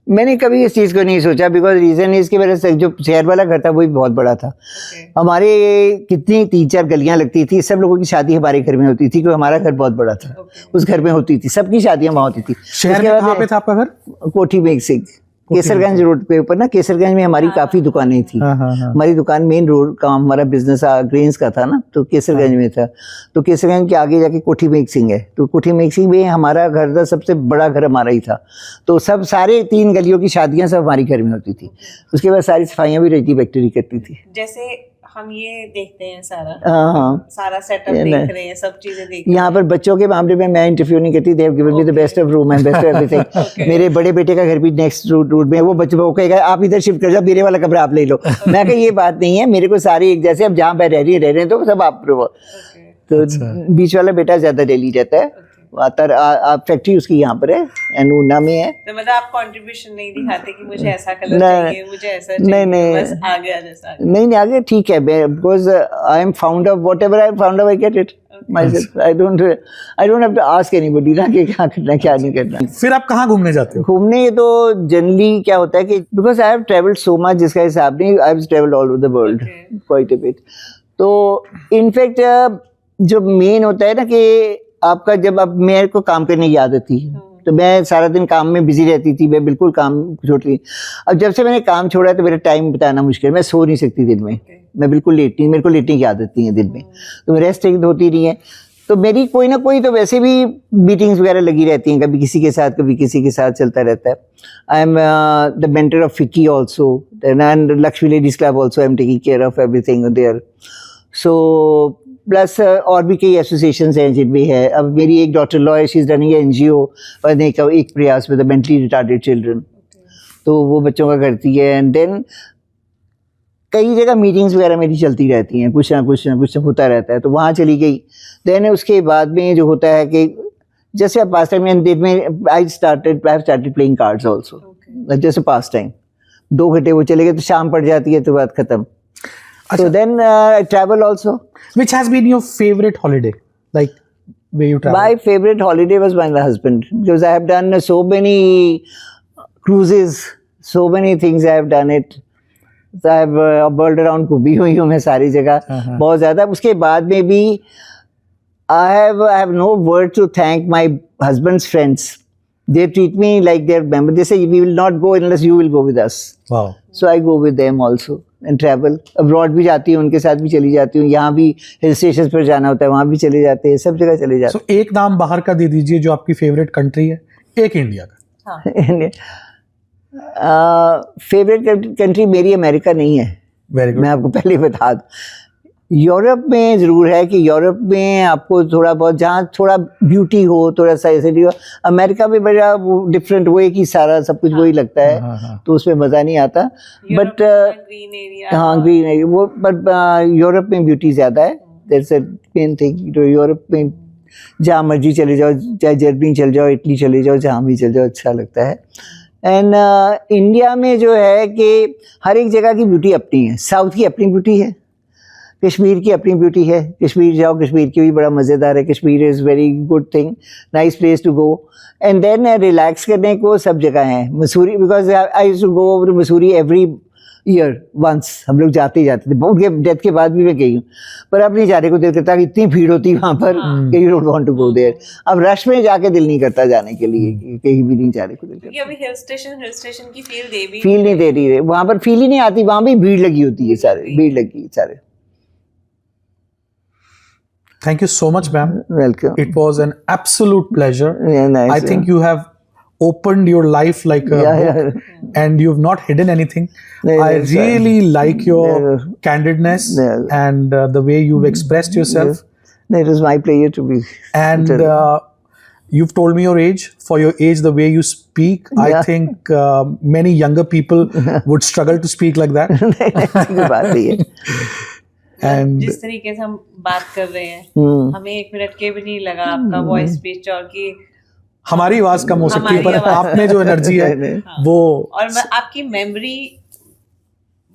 मैंने कभी इस चीज़ को नहीं सोचा, बिकॉज रीज़न इसकी वजह से जो शहर वाला घर था वो भी बहुत बड़ा था। Okay. हमारे कितनी 3-4 गलियां लगती थी, सब लोगों की शादी हमारे घर में होती थी क्योंकि हमारा घर बहुत बड़ा था। Okay. उस घर में होती थी, सबकी शादियां वहाँ होती थी। शहर उसके में बाद कहाँ पे था आपका घर? कोठी में सिंह, केसरगंज रोड पे ऊपर ना, केसरगंज में हमारी काफ़ी दुकानें थी। हाँ, हाँ, हाँ। हमारी दुकान मेन रोड का हमारा बिजनेस ग्रेन्स का था ना, तो केसरगंज में था। तो केसरगंज के आगे जाके कोठी में सिंह है, तो कोठी में सिंह में हमारा घर था, सबसे बड़ा घर हमारा ही था। तो सब सारे 3 गलियों की शादियां सब हमारी घर में होती थी। उसके बाद सारी सफाइयाँ भी रहती, बैक्टीरिया करती थी। जैसे हम ये देखते हैं सारा हाँ, सारा सेटअप देख रहे हैं, सब चीजें देख रहे यहाँ पर बच्चों के मामले में मैं इंटरव्यू नहीं करती। They've given me the best of room and best of everything. मेरे बड़े बेटे का घर भी नेक्स्ट रोड में है, वो बच्चों को कहेगा आप इधर शिफ्ट कर जाओ, मेरे वाला कमरा आप ले लो। मैं कहा ये बात नहीं है, मेरे को सारे एक जैसे, अब जहाँ मैं रह रहे हैं तो सब आप हैं। तो बीच वाला बेटा ज्यादा दिल्ली रहता है, आप फैक्ट्री उसकी यहाँ पर है एंड ऊना में है। तो मतलब आप कंट्रीब्यूशन नहीं दिखाते कि मुझे ऐसा कलर नहीं, चाहिए, मुझे ऐसा चाहिए, नहीं, बस आ गया जैसा। नहीं आगे ठीक है, because I am found of what ever I found of I get it myself. I don't have to ask anybody ना कि क्या करना क्या नहीं करना। फिर आप कहाँ घूमने जाते हो? घूमने तो जनरली क्या होता है कि because I have travelled so much, जिसका हिसाब नहीं, I have travelled all over the world quite a bit. तो इनफैक्ट जो मेन होता है ना कि आपका जब अब मेरे को काम करने की आदत थी, तो मैं सारा दिन काम में बिजी रहती थी, मैं बिल्कुल काम छोड़ती। अब जब से मैंने काम छोड़ा तो मेरा टाइम बताना मुश्किल, मैं सो नहीं सकती दिन में, मैं बिल्कुल लेटती, मेरे को लेटने की आदत नहीं है दिन में, तो मैं रेस्ट होती नहीं है। तो मेरी कोई ना कोई तो वैसे भी मीटिंग्स वगैरह लगी रहती हैं, कभी किसी के साथ कभी किसी के साथ चलता रहता है। I am the mentor of FICCI also and Lakshmi ladies club also, I am taking care of everything there. So plus और भी कई एसोसिएशंस हैं जिनमें है। अब मेरी एक डॉटर लॉ है, शी इज़ रनिंग NGO और एक प्रयास with the mentally retarded children, तो वो बच्चों का करती है। एंड देन कई जगह मीटिंग्स वगैरह मेरी चलती रहती हैं, कुछ ना कुछ होता रहता है, तो वहाँ चली गई। देन उसके बाद में जो होता है कि जैसे अब पास टाइम में I started playing cards also, जैसे पास टाइम 2 घंटे वो चले गए तो शाम पड़ जाती है, तो बात खत्म। So then travel also. Which has been your favorite holiday? Like where you travel? My favorite holiday was my husband, because I have done so many cruises, so many things I have done it. So I have world around घूमी हुई हूँ मैं सारी जगह बहुत ज़्यादा। उसके बाद में भी I have no word to thank my husband's friends. They treat me like their member. They say we will not go unless you will go with us. Wow. So I go with them also and travel. Abroad भी जाती हूँ, उनके साथ भी चली जाती हूँ। यहाँ भी हिल स्टेशन पर जाना होता है, वहाँ भी चले जाते हैं, सब जगह चले जाते हैं। So एक नाम बाहर का दे दीजिए जो आपकी फेवरेट कंट्री है, एक इंडिया का। फेवरेट कंट्री मेरी अमेरिका नहीं है। Very good. मैं आपको पहले बता दूँ, यूरोप में ज़रूर है कि यूरोप में आपको थोड़ा बहुत जहाँ थोड़ा ब्यूटी हो, थोड़ा सा ऐसे हो। अमेरिका में बड़ा वो डिफरेंट, वो एक ही सारा सब कुछ वही लगता है, तो उसमें मज़ा नहीं आता। बट ग्रीन एरिया, हाँ ग्रीन एरिया वो, बट यूरोप में ब्यूटी ज़्यादा है। That's a main thing. तो यूरोप में जहाँ मर्जी चले जाओ, चाहे जर्मनी चले जाओ, इटली चले जाओ, जहाँ भी चले जाओ, अच्छा लगता है। एंड इंडिया में जो है कि हर एक जगह की ब्यूटी अपनी है। साउथ की अपनी ब्यूटी है, कश्मीर की अपनी ब्यूटी है। कश्मीर जाओ, कश्मीर की भी बड़ा मज़ेदार है। Kashmir is very good thing, nice place to go. And then relax करने को सब जगह हैं। Mussoorie, because I used to go over Mussoorie every year once. हम लोग जाते ही जाते थे, उनके डेथ के बाद भी मैं गई हूँ, पर अब नहीं जाने को दिल करता कि इतनी भीड़ होती है वहाँ पर कि you don't want to go there. अब रश में जाके दिल नहीं करता जाने के लिए, कहीं भी नहीं जाने को दिल करता। क्योंकि अभी हिल स्टेशन की फील नहीं दे रही है वहाँ पर, फील ही नहीं आती। वहाँ भी भीड़ लगी होती है, सारे भीड़ लगी है सारे। Thank you so much, ma'am. Welcome. It was an absolute pleasure. Yeah, nice. I think you have opened your life like a book, and you've not hidden anything. I really like your candidness and the way you've expressed yourself. It was my pleasure to be. And you've told me your age. For your age, the way you speak, I think many younger people would struggle to speak like that. अच्छी बात है। And जिस तरीके से हम बात कर रहे हैं, हमें 1 मिनट के भी नहीं लगा आपका वॉइस पिच, और कि हमारी आवाज कम हो सकती है, पर आप में जो एनर्जी है वो, और आपकी मेमोरी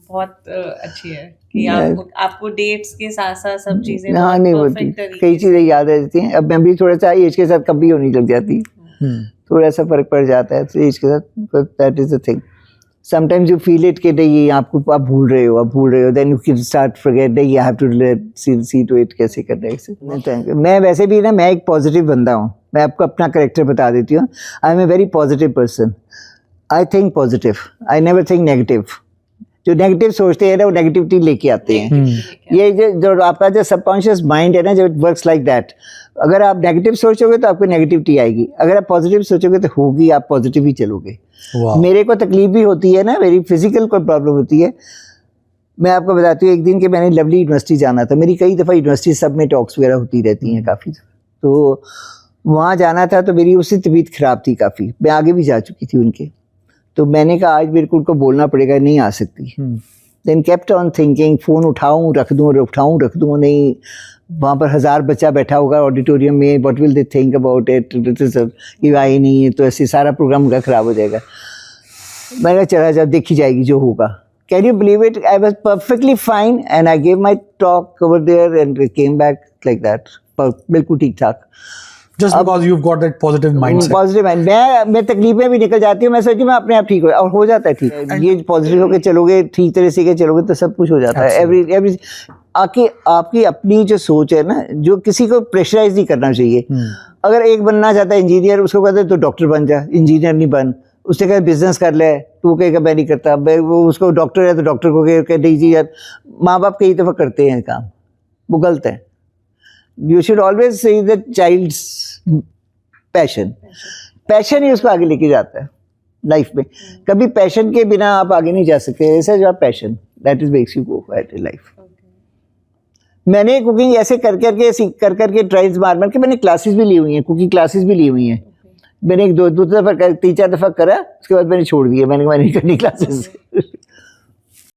बहुत अच्छी है कि आपको डेट्स के साथ साथ सब चीजें नहीं होती, कई चीजें याद रह जाती हैं। अब मैं भी थोड़ा सा एज के साथ कभी होने लग जाती, थोड़ा सा फर्क पड़ जाता है एज के साथ। That is the thing. Sometimes you feel it कि नहीं आपको आप भूल रहे हो, then you can start forget नहीं, you have to see to it कैसे करना है। मैं वैसे भी ना, मैं एक पॉजिटिव बंदा हूँ। मैं आपको अपना करेक्टर बता देती हूँ। I am a very positive person. I think positive, I never think negative. जो नेगेटिव सोचते हैं ना, वो नेगेटिविटी लेके आते हैं। ये जो आपका जो सबकॉन्शियस माइंड है ना, जो इट वर्क्स लाइक दैट। अगर आप नेगेटिव सोचोगे तो आपको नेगेटिविटी आएगी, अगर आप पॉजिटिव सोचोगे तो होगी, आप पॉजिटिव ही चलोगे। मेरे को तकलीफ भी होती है ना, मेरी फिजिकल कोई प्रॉब्लम होती है। मैं आपको बताती हूँ, एक दिन के मैंने लवली यूनिवर्सिटी जाना था। मेरी कई दफ़ा यूनिवर्सिटी सब में टॉक्स वगैरह होती रहती हैं काफ़ी, तो वहाँ जाना था। तो मेरी उससे तबीयत ख़राब थी काफ़ी, मैं आगे भी जा चुकी थी उनके। तो मैंने कहा आज मेरे को उनको बोलना पड़ेगा, नहीं आ सकती। Then kept on thinking, phone उठाऊँ रख दूँ, नहीं वहाँ पर 1000 बच्चा बैठा होगा ऑडिटोरियम में, what will they think about it, कि आई नहीं है तो ऐसे सारा प्रोग्राम उनका ख़राब हो जाएगा। मैंने चला जा, देखी जाएगी जो होगा। Can you believe it, I was perfectly fine and I gave my talk over there and came back like that, बिल्कुल ठीक ठाक। Just because you've got that positive mindset. Positive mind. मैं तकलीफें भी निकल जाती हूँ, मैं सोचती हूँ मैं अपने आप ठीक हो जाता है ठीक। ये पॉजिटिव होकर चलोगे, ठीक तरह से चलोगे तो सब कुछ हो जाता है। एवरी आपकी अपनी जो सोच है ना, जो किसी को प्रेशराइज नहीं करना चाहिए। अगर एक बनना चाहता है इंजीनियर, उसको कहते हैं तो डॉक्टर बन जा, इंजीनियर नहीं बन। उसने कहा बिजनेस कर ले, तो वो कहेगा मैं नहीं करता। वो उसको डॉक्टर है तो डॉक्टर को कह दीजिए यार। माँ बाप कई दफ़ा करते हैं काम, वो गलत है। You should always say the child's passion ही उसको आगे लेके जाता है लाइफ में। कभी पैशन के बिना आप आगे नहीं जा सकते। ऐसा जो आप passion, that is makes you go forward in life. मैंने कुकिंग ऐसे कर करके ट्रायल्स मार के मैंने क्लासेस भी ली हुई हैं, कुकिंग क्लासेस भी ली हुई हैं। मैंने 2 दफ़ा 3-4 दफ़ा करा, उसके बाद मैंने छोड़ दिया। मैंने नहीं करनी क्लासेस।